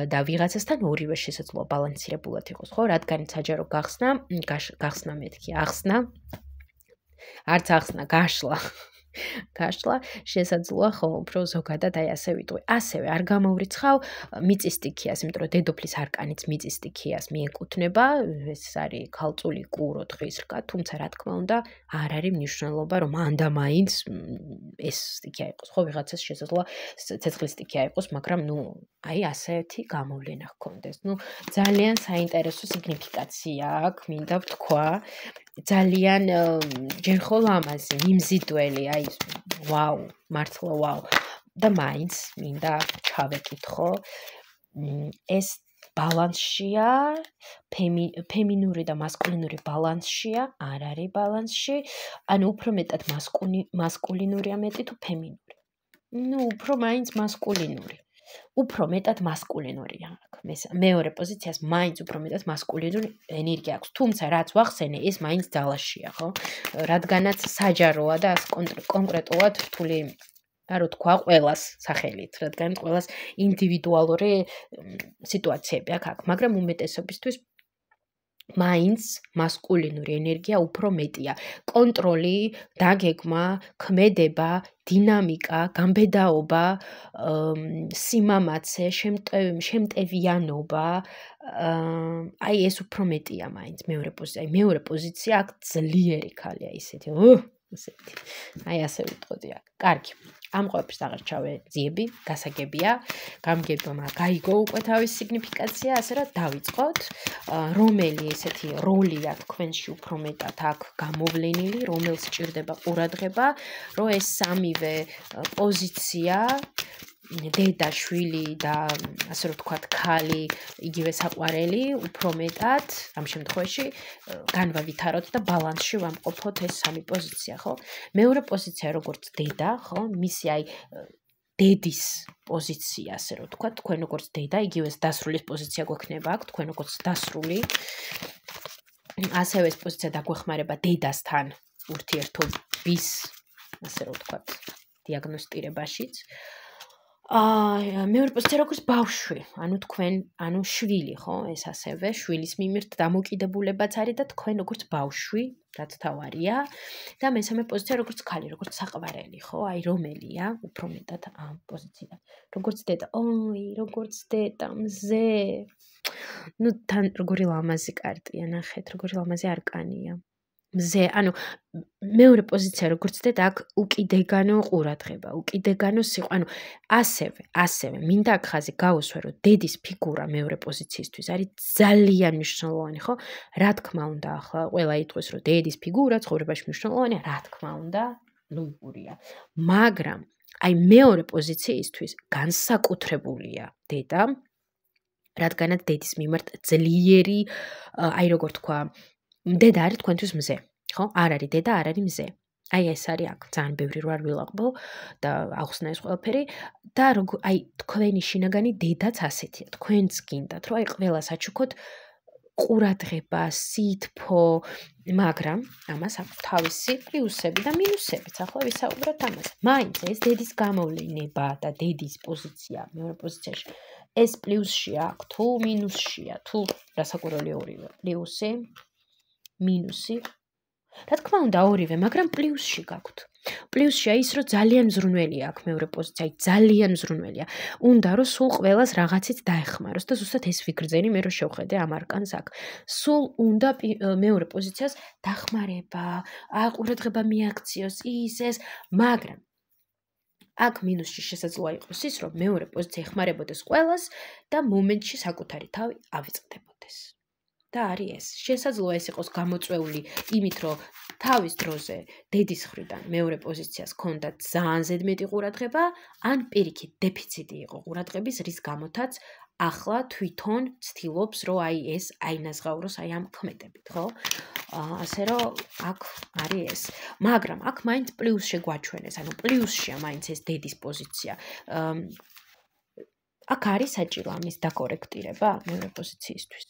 და ვიღაცასთან ორივე შესაძლოა ბალანსირებულად იყოს, ხო? რადგან საჯარო გახსნა მეთქი, ახსნა. არც ახსნა, გაშლა. გაშლა შესაძლოა ხო უფრო ზოგადად ასე ვიტყვი. ასევე არ გამოვრიცხავ მიწის სტიქიას, იმიტომ რომ დედოფლის არკანიც მიწის სტიქიას მიეკუთვნება, ეს არის ქალწული კურო თხის რკა, თუმცა რა თქმა უნდა არ არის მნიშვნელობა რომ ანდამაინც ეს სტიქია იყოს. ხო ვიღაცას შესაძლოა ცეცხლის სტიქია იყოს, მაგრამ ასეთი გამოვლენა ჰქონდეს. ძალიან საინტერესო სიგნიფიკაცია აქვს, მინდა ვთქვა. ძალიან ჯერ ხო ლამაზი, მიმზიდველი, ვაუ, მართლა ვაუ. და მაინც მინდა ჩავეკითხო, ეს ბალანსშია, ფემინური და მასკულინური ბალანსშია, არ არის ბალანსში, ანუ უფრო მეტად მასკულინურია მეტი თუ ფემინური. უფრო მაინც მასკულინური. უფრო მეტად მასკულინურია აქ. მეორე პოზიციას მაინც უფრო მეტად მასკულინური ენერგია აქვს. თუმცა რაც ვახსენე, ეს მაინც ძალაშია, ხო? რადგანაც საჯაროა და კონკრეტულად რთული არ ვთქვა ყველას სახელით, რადგან ყველას ინდივიდუალური სიტუაციები აქვს, მაგრამ უმეტესობისთვის მაინც მასკულინური ენერგია უფრო მეტია. კონტროლი, დაგეგმა, ქმედება, დინამიკა, გამბედაობა, სიმამაცე, შემტევიანობა, ეს უფრო მეტია მაინც მეორე პოზიცია. მეორე პოზიცია აქ ძლიერი ქალია ისეთი. ასე ვიტყოდი აქ. კარგი. ამ ყველაფერს აღარ ჩავეძიები, გასაგებია. გამგებმა გაიგო უკვე თავის სიგნიფიკაცია, ასე რომ დავიწყოთ. რომელი ესეთი როლია თქვენში უფრო მეტად აქ გამოვლენილი, რომელს სჭირდება ყურადღება, რომ ეს სამივე პოზიცია დედა, შვილი და ასე რომ ვთქვათ, ქალი, იგივე საყვარელი, უფრო მეტად ამ შემთხვევაში განვავითაროთ და ბალანსში ვამყოფოთ ეს სამი პოზიცია, ხო? მეორე პოზიცია როგორც დედა, ხო? მისი დედის პოზიცია, ასე რომ ვთქვათ, თქვენ როგორც დედა, იგივე დასრულის პოზიცია გვექნება აქ, თქვენ როგორც დასრული. ასევე ეს პოზიცია დაგვეხმარება დედასთან ურთიერთობის, ასე რომ ვთქვათ, დიაგნოსტირებაშიც. მეორე პოზიცია როგორც ბავშვი, თქვენ, შვილი, ხო? ეს ასევე შვილის მიმართ დამოკიდებულებაც არის და თქვენ როგორც ბავშვი, რაც თავარია და მესამე პოზიცია როგორც ქალი, როგორც საყვარელი, ხო? აი რომელია უფრო მეტად ამ პოზიციიდან. როგორც დედა, როგორც დედა, მზე. თან როგორი ლამაზი კარტია, ნახეთ, როგორი ლამაზი არკანია. მზე, მეორე პოზიცია როგორც დედა აქ უკიდეგანო ყურადღება, უკიდეგანო სიყვარული, ასევე მინდა აქ ხაზი გაუსვე, რომ დედის ფიგურა მეორე პოზიციისთვის არის ძალიან მნიშვნელოვანი, ხო? რა თქმა უნდა, ახლა ყველა იტყვის, რომ დედის ფიგურა ცხოვრებაში მნიშვნელოვანია, რა თქმა უნდა, ლოგიკურია. მაგრამ აი მეორე პოზიციისთვის განსაკუთრებულია დედა, რადგანაც დედის მიმართ ძლიერი, აი როგორ თქვა, დედა არის თქვენთვის მზე, ხო? არ არის დედა, არ არის მზე. აი ეს არის აქ, ძალიან ბევრი რო არ ვილაყბო და ახსნა ეს ყველაფერი და აი თქვენი შინაგანი დედაც ასეთია. თქვენც გინდათ, რომ აი ყველა საჩუქოთ ყურადღება, სითფო, მაგრამ ამას აქვს თავისი პლუსები და მინუსებიც. ახლა ვისაუბროთ ამაზე. მაინც ეს დედის გამოვლინება და დედის პოზიცია მეორე პოზიციაში ეს პლუსშია აქ თუ მინუსშია, თუ რასაკვირველია ორივე, პლუსი, მინუსი. რა თქმა უნდა ორივე, მაგრამ პლუსში გაქვთ. პლუსშია ის, რომ ძალიან მზრუნველია აქ მეორე პოზიცია, ძალიან მზრუნველია. უნდა რომ სულ ყველას რაღაცით დაეხმაროს და ზუსტად ეს ვიგრძენი მე რო შევხედე ამ არკანს აქ. სულ უნდა მეორე პოზიციას დახმარება, ყურადღება მიაქციოს ის, მაგრამ აქ მინუსში შესაძლოა იყოს ის, რომ მეორე პოზიცია ეხმარებოდეს ყველას და მომენტში საკუთარი თავი ავიწყდებოდეს. და არის ეს. შესაძლოა ეს იყოს გამოწვეული იმით, რომ თავის დროზე დედის მხრიდან მეორე პოზიციას ჰქონდა ძალიან ზედმეტი ყურადღება, ან პირიქით დეფიციტი იყო ყურადღების, რის გამოთაც ახლა თვითონ ცდილობს, რომ აი ეს აინაზღაუროს აი ამ ქმედებით, ხო? ასე რომ აქ არის ეს. მაგრამ აქ მაინც პლუსში გვაჩვენეს, პლუსშია მაინც ეს დედის პოზიცია. აქ არის საჭირო ამის დაკორექტირება მეორე პოზიციისთვის.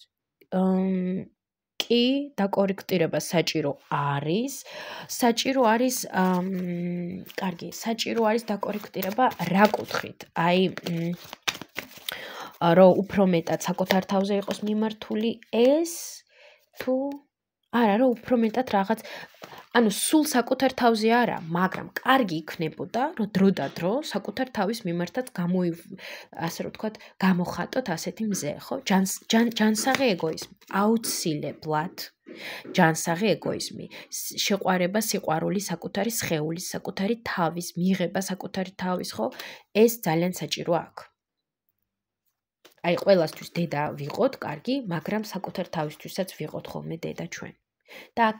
კი, დაკორექტირება საჭირო არის. საჭირო არის, კარგი, საჭირო არის დაკორექტირება რა კუთხით? აი რომ უფრო მეტად საკუთარ თავზე იყოს მიმართული ეს თუ არა, რომ უფრო მეტად რაღაც სულ საკუთარ თავზე არა, მაგრამ კარგი იქნებოდა, რომ დრო და დრო საკუთარ თავის მიმართაც ასე რომ ვთქვათ, გამოხატოთ ასეთი მზე, ხო? ჯანსაღი ეგოიზმი, აუცილებლად ჯანსაღი ეგოიზმი, შეყვარება, სიყვარული საკუთარი სხეულის, საკუთარი თავის, მიღება საკუთარი თავის, ხო? ეს ძალიან საჭირო აქვს. აი ყველასთვის დედა ვიყოთ, კარგი, მაგრამ საკუთარ თავისთვისაც ვიყოთ ხოლმე დედა ჩვენ. და აქ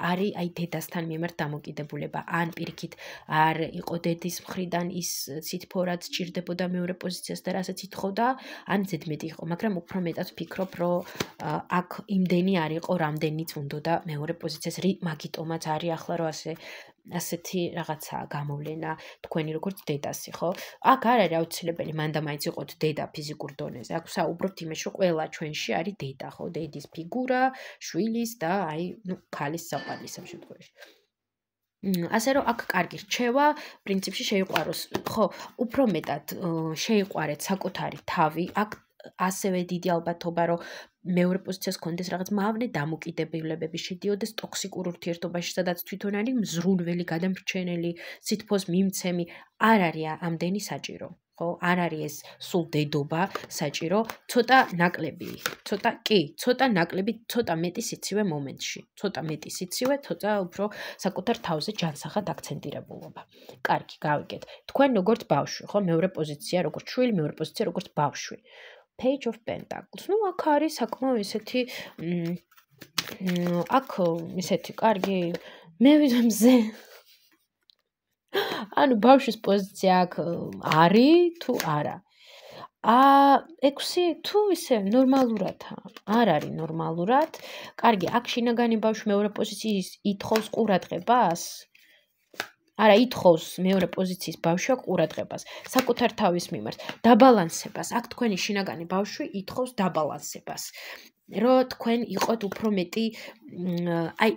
არის აი დედასთან მიმართ დამოკიდებულება, ან პირიქით არ იყო დედის მხრიდან ის სითფო რაც ჭირდებოდა მეორე პოზიციას და რასაც ითხოვდა, ან ზედმეტი იყო, მაგრამ უფრო მეტად ვფიქრობ, რომ აქ იმდენი არ იყო, რამდენიც უნდოდა მეორე პოზიციას, მაგიტომაც არის ახლა რომ ასეთი რაღაცაა გამოვლენა თქვენი როგორც დედასი, ხო? აქ არ არის აუცილებელი მანდა მაინც იყოთ დედა ფიზიკურ დონეზე. აქ ვსაუბრობთ იმაში, რომ ყველა ჩვენში არის დედა, ხო? დედის ფიგურა, შვილის და აი, ქალის საყვარლის ამ შემთხვევაში. ასე რომ აქ კარგი რჩევა, პრინციპში შეიყვაროს, ხო, უფრო მეტად შეიყვარეთ საკუთარი თავი, აქ ასევე დიდი ალბათობა, რომ მეორე პოზიციას კონდეს რაღაც მავნე დამოკიდებულებები, შედიოდეს ტოქსიკურ ურთიერთობაში, სადაც თვითონ არის მზრუნველი, გადამრჩენელი, სითფოს მიმცემი, არ არის ამდენი საჭირო. ხო, არ არის ეს სულ დედობა საჭირო, ცოტა ნაკლები, ცოტა ნაკლები, ცოტა მეტი სიცივე მომენტში, ცოტა მეტი სიცივე, ცოტა უფრო საკუთარ თავზე ჯანსაღად აქცენტირებულობა. კარგი, გავიგეთ. თქვენ როგორც ბავშვი, ხო, მეორე პოზიცია როგორც შვილი, მეორე პოზიცია როგორც ბავშვი. Page of Pentacles. აქ არის საკმაოდ ისეთი აქ ისეთი კარგი მე ვიზამ მზე ბავშვის პოზიცია აქ არის თუ არა? 6 თუ ისე ნორმალურად არ არის ნორმალურად. კარგი, აქ შინაგანი ბავშვი მეორე პოზიციის ითხოვს ყურადღებას? არა, ითხოვს მეორე პოზიციის ბავშვი აქ ყურადღებას, საკუთარ თავის მიმართ, დაბალანსებას. აქ თქვენი შინაგანი ბავშვი ითხოვს დაბალანსებას. რომ თქვენ იყოთ უფრო მეტი, აი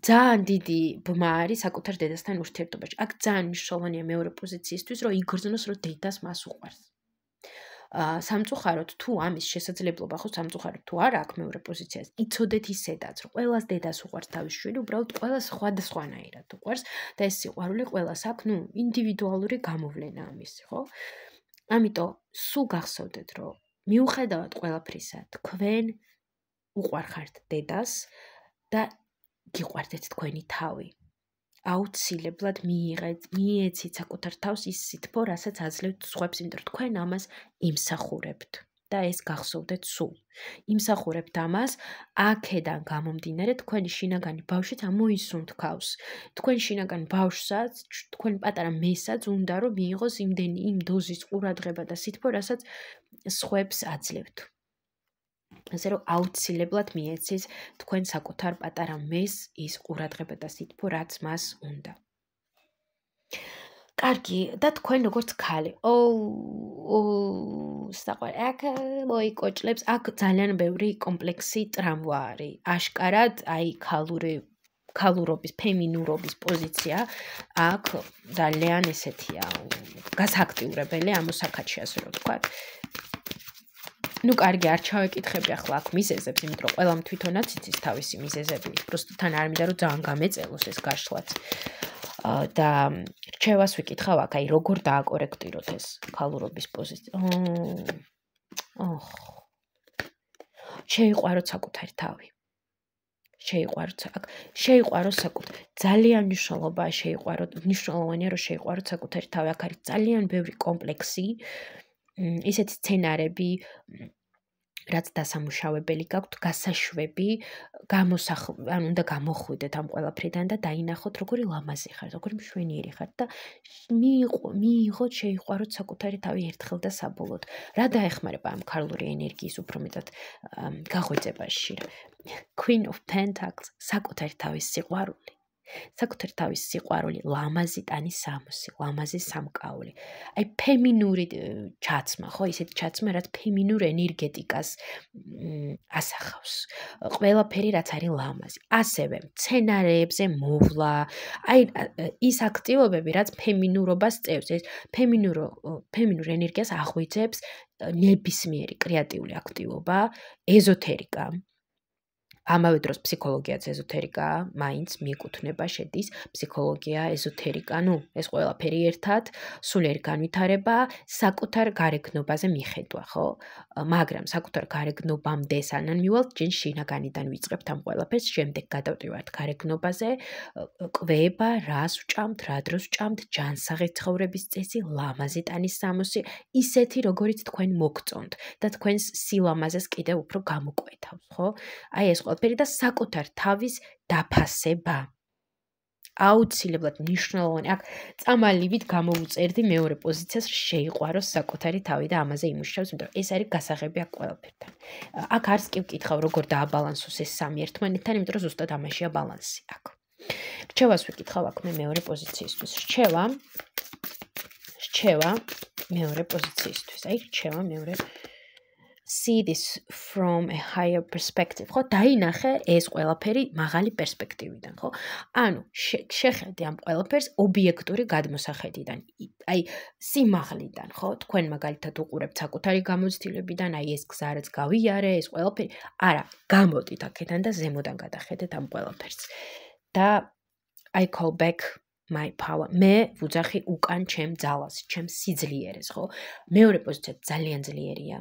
ძალიან დიდი ბმა არის საკუთარ დედასთან ურთიერთობაში. აქ ძალიან მნიშვნელოვანია მეორე პოზიციისთვის, რომ იგრძნოს, რომ დედას მას უყვარს. სამწუხაროდ თუ ამის შესაძლებლობა ხო სამწუხაროდ თუ არა აქვს მეორე პოზიციას, იცოდეთ ისედაც, რომ ყველას დედას უყვარს თავის შვილი, უბრალოდ ყველას სხვადასხვანაირად უყვარს და ეს სიყვარული ყველას აქვს, ინდივიდუალური გამოვლენა ამისი, ხო? ამიტომ სულ გახსოვდეთ, რომ მიუხედავად ყველაფრისა, თქვენ უყვარხართ დედას და გიყვარდეთ თქვენი თავი. აუცილებლად მიეცით საკუთარ თავს ის სითბო, რასაც აძლევთ სხვებს, იმიტომ რომ თქვენ ამას იმსახურებთ და ეს გახსოვდეთ სულ. იმსახურებთ ამას, აქედან გამომდინარე თქვენი შინაგანი ბავშვით ამოისუნთქავს. თქვენ შინაგან ბავშვსაც, თქვენ პატარა მესაც უნდა რომ მიიღოს იმ დოზის ყურადღება და სითბო, რასაც სხვებს აძლევთ. ასე რომ აუცილებლად მიეცით თქვენ საკუთარ პატარა მეს ის ყურადღება და სითბო, რაც მას უნდა. კარგი, და თქვენ როგორც ქალი. საყვარ, აქ მოიკოჭლებს, აქ ძალიან ბევრი კომპლექსი ტრამვა არის. აშკარად, აი ქალურობის, ფემინურობის პოზიცია აქ ძალიან ესეთია, გასააქტიურებელი ამოსახაჩი, ასე რომ ვთქვათ. კარგი, არ ჩავეკითხები ახლა აქ მიზეზებს, იმიტომ რომ ყველამ თვითონაც იცის თავისი მიზეზები. просто თან არ მინდა რომ ძალიან გამეწელოს ეს გაშლაც. და რჩევას ვიკითხავ აქ, აი როგორ დააკორექტიროთ ეს ქალურობის პოზიცია. შეიყვაროთ საკუთარი თავი. შეიყვაროთ საკუთარი. ძალიან მნიშვნელოვანია რომ შეიყვაროთ საკუთარი თავი. აქ არის ძალიან ბევრი კომპლექსი. ისეთი სცენარები, რაც დასამუშავებელი გაქვთ, გასაშვები, უნდა გამოხვიდეთ ამ ყველაფრიდან და დაინახოთ, როგორი ლამაზი ხართ, როგორი მშვენიერი ხართ და მიიღოთ, შეიყვაროთ საკუთარი თავი ერთხელ და საბოლოოდ. რა დაეხმარება ამ ქალური ენერგიის უფრო მეტად გაღვიძებაში? Queen of Pentacles, საკუთარი თავის სიყვარული. საკუთარი თავის სიყვარული, ლამაზი ტანის სამოსი, ლამაზი სამკაული. აი ფემინური ჩაცმა, ხო, ისეთი ჩაცმა, რაც ფემინურ ენერგეტიკას ასახავს. ყველაფერი რაც არის ლამაზი. ასევე მცენარეებზე მოვლა, აი ის აქტივობები, რაც ფემინურობას წევს, ეს ფემინურ ენერგიას აღვიძებს ნებისმიერი კრეატიული აქტივობა, ეზოთერიკა. ამავე დროს ფსიქოლოგიაც ეზოთერიკაა, მაინც მიეკუთვნება, შედის ფსიქოლოგია, ეზოთერიკა, ეს ყველაფერი ერთად, სულიერი განვითარება, საკუთარ გარეგნობაზე მიხედვა, ხო? მაგრამ საკუთარ გარეგნობამდე სანამ მივალთ, ჯერ შინაგანიდან ვიწყებთ ამ ყველაფერს, შემდეგ გადავდივართ გარეგნობაზე, კვება, რას ვჭამთ, რა დროს ვჭამთ, ჯანსაღი ცხოვრების წესი, ლამაზი ტანის სამოსი, ისეთი, როგორიც თქვენ მოგწონთ და თქვენს სილამაზეს კიდევ უფრო გამოკვეთავს, ხო? აი ეს ყველაფერი და საკუთარ თავის დაფასება. აუცილებლად მნიშვნელოვანი. აქ წამალივით გამოვუწერდი მეორე პოზიციას, შეიყვაროს საკუთარი თავი და ამაზე იმუშავებს, იმიტომ რომ ეს არის გასაღები აქ ყველაფერთან. აქ არც კი ვკითხავ, როგორ დააბალანსოს ეს სამი ერთმანეთთან, იმიტომ რომ ზუსტად ამაშია ბალანსი აქ. რჩევას ვიკითხავ აქ მე მეორე პოზიციისთვის. რჩევა მეორე პოზიციისთვის. აი რჩევა მეორე see this from a higher perspective. ხო, დაინახე ეს ყველაფერი მაღალი პერსპექტივიდან, ხო? ანუ შეხედე ამ ყველაფერს ობიექტური გადმოსახედიდან. აი სიმაღლიდან, ხო? თქვენ მაგალითად უყურებთ საკუთარი გამოცდილებიდან, აი ეს გზა რაც გავიარე, ეს ყველაფერი. არა, გამოდით აქედან და ზემოდან გადახედეთ ამ ყველაფერს. და I call back my power. მე ვუძახი უკან ჩემ ძალას, ჩემ სიძლიერეს, ხო? მეორე პოზიცია ძალიან ძლიერია.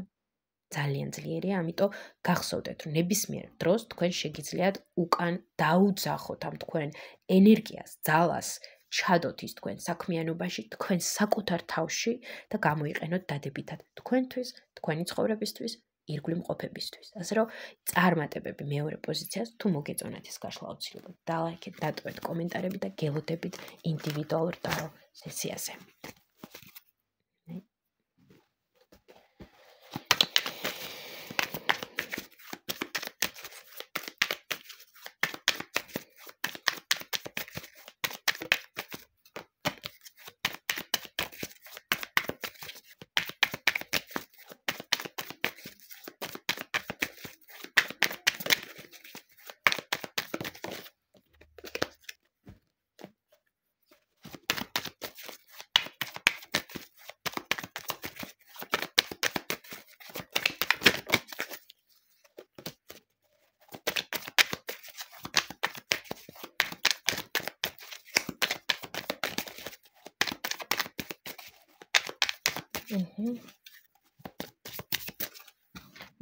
ძალიან ძლიერია, ამიტომ გახსოვდეთ, რომ ნებისმიერ დროს თქვენ შეგიძლიათ უკან დაუძახოთ ამ თქვენ ენერგიას, ძალას, ჩადოთ ის თქვენ საქმიანობაში, თქვენ საკუთარ თავში და გამოიყენოთ დადებითად თქვენთვის, თქვენი ცხოვრებისთვის, ირგვლივ მყოფებისთვის. ასე რომ წარმატებები მეორე პოზიციას თუ მოგეწონათ ეს გაშლა აუცილებლად დალაიქეთ, დატოვეთ კომენტარები და გელოდებით ინდივიდუალურ ტარო სესიაზე.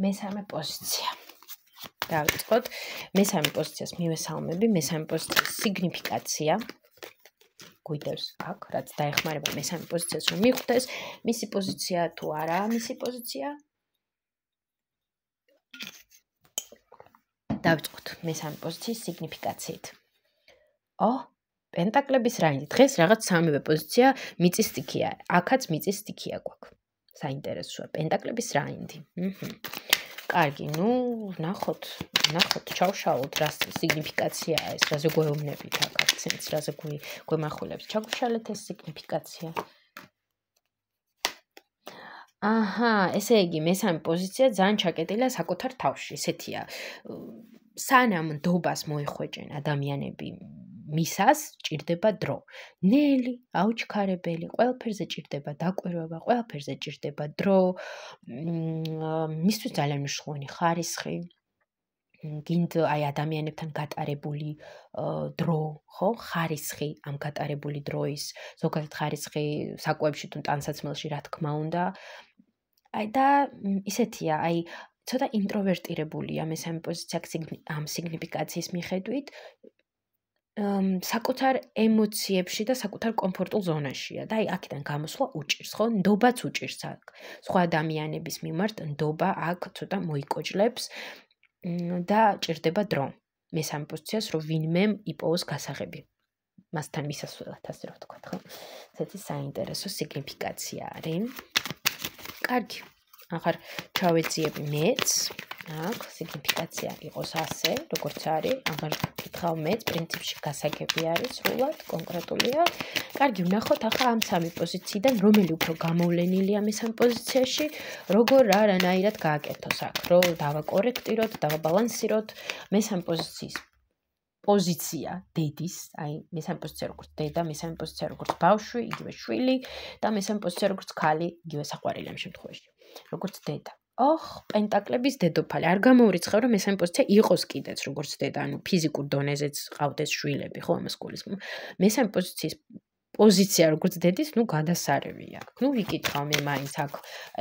მესამე პოზიცია. დავიწყოთ. მესამე პოზიციას მივესალმები, მესამე პოზიციის სიგნიფიკაცია. გვიდევს აქ, რაც დაეხმარება მესამე პოზიციას რომ მიხვდეს, მისი პოზიცია თუ არაა მისი პოზიცია. დავიწყოთ მესამე პოზიციის სიგნიფიკაციით. პენტაკლების რაინდი. დღეს რაღაც სამივე პოზიცია მიწის სტიქია. აქაც მიწის სტიქია გვაქვს. საინტერესოა პენტაკლების რაინდი. კარგი, ნახოთ, ჩავშალოთ რა სიგნიფიკაციაა ეს, რაზე გვეუბნებით აქ აქცენტს, რაზე გვემახვილებს. ჩაგუშალეთ ეს სიგნიფიკაცია. ესე იგი, მესამე პოზიცია ძალიან ჩაკეტილია საკუთარ თავში, ესეთია. სანამ ნდობას მოიხვეჭენ ადამიანები მისას, ჭირდება დრო. ნელი, აუჩქარებელი, ყველაფერზე ჭირდება დაკვირვება, ყველაფერზე ჭირდება დრო. მისთვის ძალიან მნიშვნელოვანი ხარისხი. გინდ აი ადამიანებთან გატარებული დრო, ხო? ხარისხი ამ გატარებული დროის, ზოგადად ხარისხი საკვებში თუ ტანსაცმელში, რა თქმა უნდა. და ისეთია, აი ცოტა ინტროვერტირებულია მესამე პოზიცია ამ სიგნიფიკაციის მიხედვით. საკუთარ ემოციებში და საკუთარ კომფორტულ ზონაშია და აი აქედან გამოსვლა უჭირს, ხო? ნდობაც უჭირს აქ. სხვა ადამიანების მიმართ ნდობა აქ ცოტა მოიკოჭლებს და ჭირდება დრო. მესამე პოზიციას რომ ვინმე იპოვოს გასაღები. მასთან მისასვლელად, ასე რომ ვთქვათ, ხო? ესეთი საინტერესო სიგნიფიკაცია არის. კარგი. ახლა ჩავეძიები მეც. აქ სიგნიფიკაცია იყოს ასე, როგორც არის. ახლა ვკითხავ მეც, პრინციპში გასაგები არის, სრულად, კონკრეტულია. კარგი, ვნახოთ ახლა ამ სამი პოზიციიდან რომელი უფრო გამოვლენილია მესამე პოზიციაში, როგორ რანაირად გააკეთოს აქ, რომ დავაკორექტიროთ, დავაბალანსიროთ მესამე პოზიციის პოზიცია დედის, აი მესამე პოზიცია როგორც დედა, მესამე პოზიცია როგორც ბავშვი, იგივე შვილი და მესამე პოზიცია როგორც ქალი, იგივე საყვარელი ამ შემთხვევაში. როგორც დედა. პენტაკლების დედოფალი. არ გამოურიცხავ, რომ მესამე პოზიცია იყოს კიდეც როგორც დედა, ანუ ფიზიკურ დონეზეც ყავდეს შვილები, ხო, ამას გულისხმობ. მესამე პოზიციის პოზიცია როგორც დედის, გადასარევია. ვიკითხავ მე მაინც აქ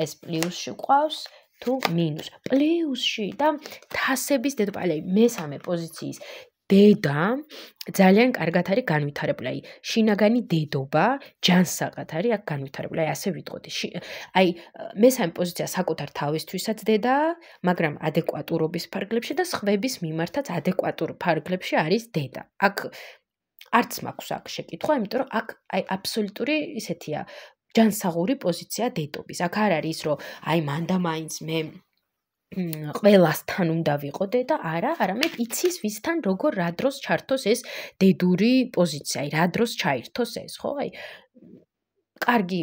ეს პლუსში ყავს თუ მინუს. პლუსში და თასების დედოფალი, მესამე პოზიციის დედა ძალიან კარგად არის განვითარებული. აი, შინაგანი დედობა ჯანსაღად არის აქ განვითარებული. აი, ასე ვიტყოდი. აი, მესამე პოზიცია საკუთარ თავისთვისაც დედაა, მაგრამ ადეკვატურობის ფარგლებში და სხვების მიმართაც ადეკვატურ ფარგლებში არის დედა. აქ არც მაქვს აქ შეკითხვა, იმიტომ რომ აქ აი აბსოლუტური ისეთია, ჯანსაღური პოზიცია დედობის. აქ არ არის რომ აი მან და მაინც მე ყველასთან უნდა ვიყოდე და არა, არამედ იცის ვისთან როგორ რა დროს ჩართოს ეს დედური პოზიცია, აი რა დროს ჩაირთოს ეს, ხო? აი კარგი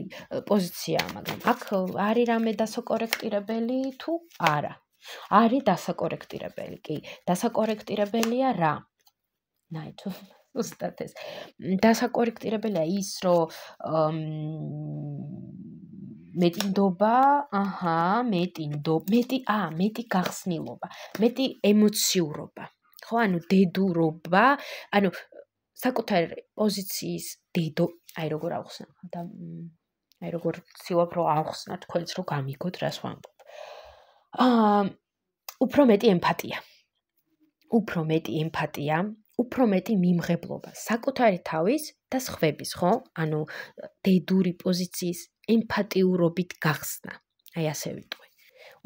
პოზიციაა, მაგრამ აქ არის რამე დასაკორექტირებელი თუ არა? არის დასაკორექტირებელი, კი. დასაკორექტირებელია რა? ნაიჩო უსტად ეს. დასაკორექტირებელია ის, რომ მეტი ნდობა, მეტი გახსნილობა, მეტი ემოციურობა. ხო, ანუ დედურობა, ანუ საკუთარ პოზიციის აი როგორ ავხსნა და აი როგორ ვცდილობ რომ ავხსნა თქვენც რომ გამიგოთ რას ვამბობ. უფრო მეტი ემპათია, უფრო მეტი მიმღებლობა საკუთარი თავის და სხვების, ხო? ანუ დედური პოზიციის ემპათიურობით გახსნა. აი ასე ვიტყვი.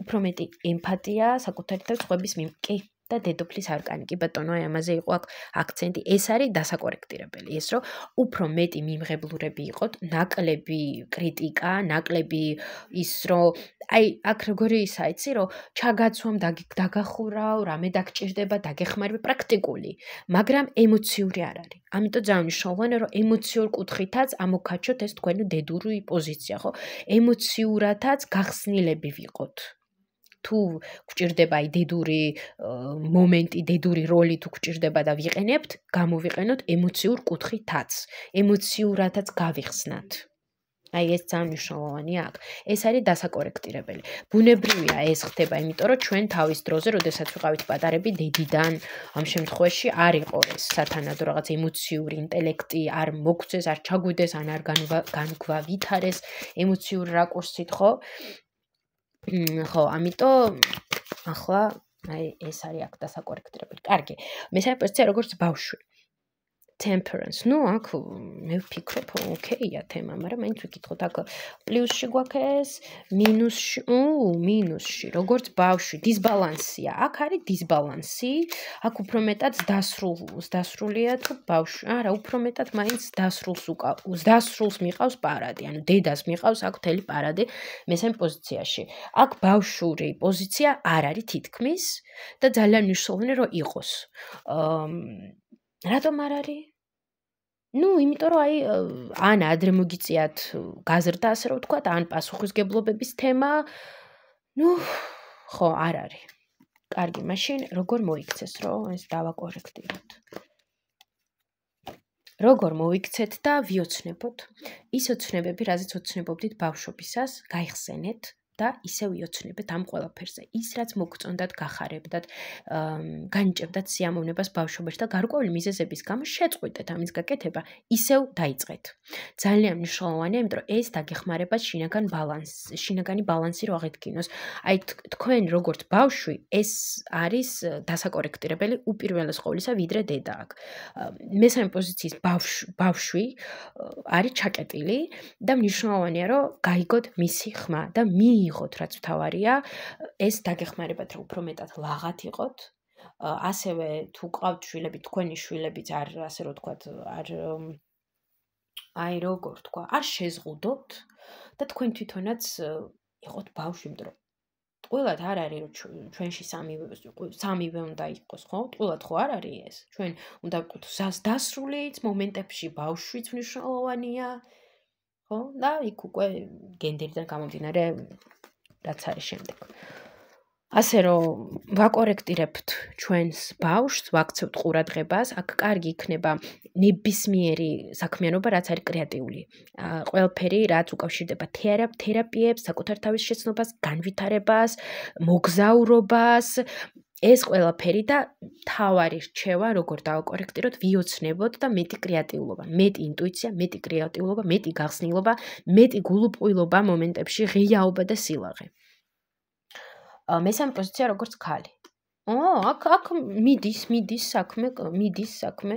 უფრო მეტი ემპათია საკუთარი და სხვების კი და დედოფლის არკანი. კი ბატონო, აი ამაზე იყო აქ აქცენტი. ეს არის დასაკორექტირებელი. ეს რომ უფრო მეტი მიმღებლურები იყოთ, ნაკლები კრიტიკა, ნაკლები ის რომ აი აქ როგორი ისა იცი რომ ჩაგაცვამ დაგახურავ, რამე დაგჭირდება, დაგეხმარება პრაქტიკული, მაგრამ ემოციური არ არის. ამიტომ ძალიან მნიშვნელოვანია რომ ემოციურ კუთხითაც ამოქაჩოთ ეს თქვენი დედური პოზიცია, ხო? ემოციურადაც გახსნილები ვიყოთ. თუ გვჭირდება აი დედური მომენტი, დედური როლი თუ გვჭირდება და ვიყენებთ, გამოვიყენოთ ემოციურ კუთხითაც, ემოციურადაც გავიხსნათ. აი ეს ძალიან მნიშვნელოვანია აქ. ეს არის დასაკორექტირებელი. ბუნებრივია ეს ხდება, იმიტომ რომ ჩვენ თავის დროზე, როდესაც ვიყავით პატარები, დედიდან ამ შემთხვევაში არ იყო ეს სათანადო რაღაც ემოციური ინტელექტი, არ მოგცეს, არ ჩაგვიდეს, ან არ განგვავითარეს ემოციურ რაკურსით, ხო? ხო, ამიტომ ახლა აი ეს არის აქ დასაკორექტირებელი. კარგი. მესამე პოზიცია როგორც ბავშვი. temperance. ნუ აქ მე ვფიქრობ, ოკეია თემა, მაგრამ მაინც ვიკითხოთ აქ პლუსში გვაქვს, მინუსში, როგორც ბავშვი, დისბალანსია. აქ არის დისბალანსი. აქ უფრო მეტად დასრულია თუ ბავშვი. არა, უფრო მეტად მაინც დასრულს მიყავს პარადი. ანუ დედას მიყავს აქ მთელი პარადი მესამე პოზიციაში. აქ ბავშვური პოზიცია არ არის თითქმის და ძალიან მნიშვნელოვანია რომ იყოს. რატომ არ არის? ნუ, იმიტომ რომ აი ან ადრე მოგიწიათ გაზრდა, ასე რომ ვთქვათ, ან პასუხისგებლობების თემა. ნუ, ხო, არ არის. კარგი, მაშინ როგორ მოიქცეს, რომ ეს დავაკორექტიროთ? როგორ მოიქცეთ და ვიოცნებოთ? ის ოცნებები, რაზეც ოცნებობდით ბავშვობისას, გაიხსენეთ და ისე ვიოცნებეთ ამ ყველაფერზე. ის რაც მოგწონდათ, გახარებდათ, განიჭებდათ სიამოვნებას ბავშვობაში და გარკვეული მიზეზების გამო შეწყვიტეთ ამის გაკეთება, ისევ დაიწყეთ. ძალიან მნიშვნელოვანია, იმიტომ რომ ეს დაგეხმარება შინაგანი ბალანსი რო აღედგინოს. აი თქვენ როგორც ბავშვი, ეს არის დასაკორექტირებელი უპირველეს ყოვლისა, ვიდრე დედა აქ. მესამე პოზიციის ბავშვი არის ჩაკეტილი და მნიშვნელოვანია, რომ გაიგოთ მისი ხმა და მიიღოთ, რაც მთავარია, ეს დაგეხმარებათ, რომ უფრო მეტად ლაღად იყოთ. ასევე თუ ყავთ შვილები, თქვენი შვილებიც არ, ასე რომ ვთქვათ, არ შეზღუდოთ და თქვენ თვითონაც იყოთ ბავშვი, იმიტომ რომ ტყუილად არ არის, რომ ჩვენში სამივე უნდა იყოს, ხო? ტყუილად ხო არ არის ეს? ჩვენ უნდა ვიყოთ დასრულიც მომენტებში ბავშვიც მნიშვნელოვანია, ხო? და იქ უკვე გენდერიდან გამომდინარე რაც არის შემდეგ. ასე რომ ვაკორექტირებთ ჩვენს ბავშვს, ვაქცევთ ყურადღებას, აქ კარგი იქნება ნებისმიერი საქმიანობა, რაც არის კრეატიული. ყველაფერი, რაც უკავშირდება თერაპიებს, საკუთარ თავის შეცნობას, განვითარებას, მოგზაურობას, ეს ყველაფერი და თავარი რჩევა, როგორ დავაკორექტიროთ, ვიოცნებოთ და მეტი კრეატიულობა, მეტი ინტუიცია, მეტი კრეატიულობა, მეტი გახსნილობა, მეტი გულუბრყვილობა მომენტებში, ღიაობა და სილაღე. მესამე პოზიცია როგორც ქალი. აქ მიდის საქმე,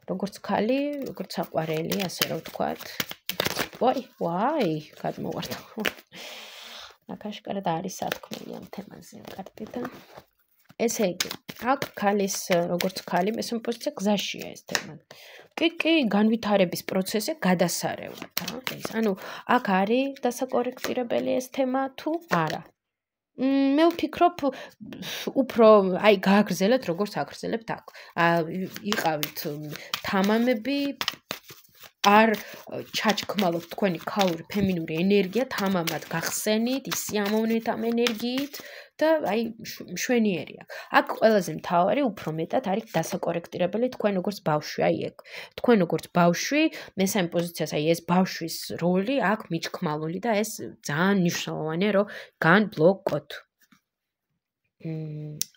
როგორც ქალი, როგორც საყვარელი, ასე რომ ვთქვათ. ვაი, გადმოვარდა. აქ აშკარად არის სათქმელი ამ თემაზე კარტიდან. ესე იგი, აქ ქალის, როგორც ქალი, მესამე პოზიცია გზაშია ეს თემა. კი, განვითარების პროცესზე გადასარევად, ანუ აქ არის დასაკორექტირებელი ეს თემა თუ არა? მე ვფიქრობ, უფრო აი გააგრძელეთ, როგორც აგრძელებთ აქ. იყავით თამამები, არ ჩაჩქმალოთ თქვენი ქალური ფემინური ენერგია, თამამად გახსენით, ისიამოვნეთ ამ ენერგიით და აი მშვენიერია. აქ ყველაზე მთავარი უფრო მეტად არის დასაკორექტირებელი თქვენ როგორც ბავშვი, აი ეგ. თქვენ როგორც ბავშვი, მესამე პოზიციას აი ეს ბავშვის როლი აქ მიჩქმალული და ეს ძალიან მნიშვნელოვანია, რომ განბლოკოთ.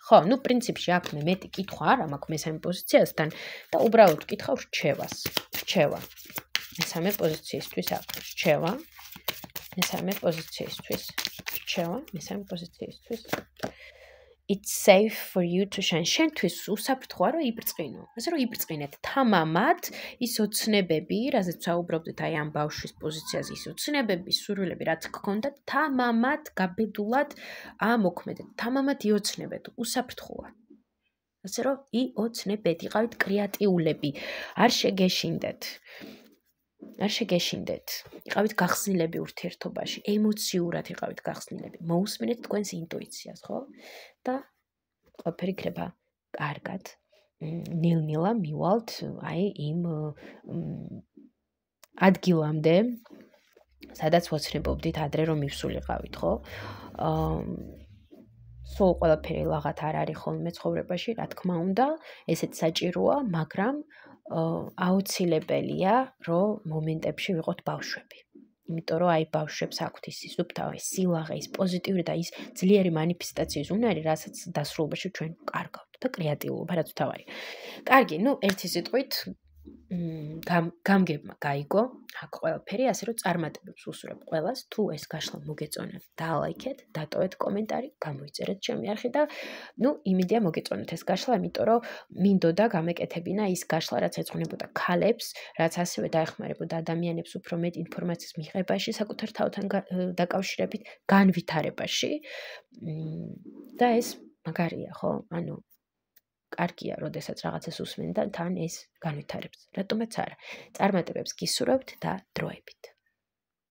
ხო, ნუ პრინციპში აქ მე მეტი კითხვა არ მაქვს მესამე პოზიციასთან და უბრალოდ ვკითხავ რჩევა. მესამე პოზიციისთვის აქ რჩევა. მესამე პოზიციისთვის. It's safe for you to shine. შენთვის უსაფრთხოა რომ იბრძყინო. ასე რომ იბრძყინეთ თამამად ის ოცნებები, რაზეც საუბრობდით აი ამ ბავშვის პოზიციაზე, ის ოცნებები, სურვილები, რაც გქონდათ, თამამად გაბედულად ამოქმედეთ. თამამად იოცნებეთ, უსაფრთხოა. ასე რომ იოცნებეთ, იყავით კრეატიულები, არ შეგეშინდეთ. იყავით გახსნილები ურთიერთობაში, ემოციურად იყავით გახსნილები. მოусმინეთ თქვენს ინტუიციას, ხო? და ყველაფერი იქნება კარგად. ნელ-ნელა მივალთ აი იმ ადგილამდე, სადაც ვოცნებობდით ადრე რომ მივსულიყავით, ხო? სულ ყველაფერი ლაღად არ არის ხოლმე ცხოვრებაში, რა თქმა უნდა, ესეც საჭიროა, მაგრამ აუცილებელია, რომ მომენტებში ვიყოთ ბავშვები. იმიტომ რომ აი ბავშვებს აქვთ ის სუბთავი, სილაღე, ის პოზიტიური და ის ძლიერი манифестაციის უნარი, რასაც დასრულებაში ჩვენ კარგავთ და კრეატიულობა რაც თავარი. კარგი, ერთი სიტყვით გამგებმა გაიგო აქ ყველაფერი, ასე რომ წარმატებებს უსურებ ყველას, თუ ეს გაშლა მოგეწონათ, დალაიქეთ, დატოვეთ კომენტარი, გამოიწერეთ ჩემი არხი და იმედია მოგეწონათ ეს გაშლა, იმიტომ რომ მინდოდა გამეკეთებინა ის გაშლა, რაც ეძღვნებოდა ქალებს, რაც ასევე დაეხმარებოდა ადამიანებს უფრო მეტ ინფორმაციის მიღებაში, საკუთარ თავთან დაკავშირებით, განვითარებაში და ეს მაგარია, ხო? კარგია, როდესაც რაღაცას უსმენ და თან ეს განვითარებს. რატომაც არა. წარმატებებს გისურვებთ და დროებით.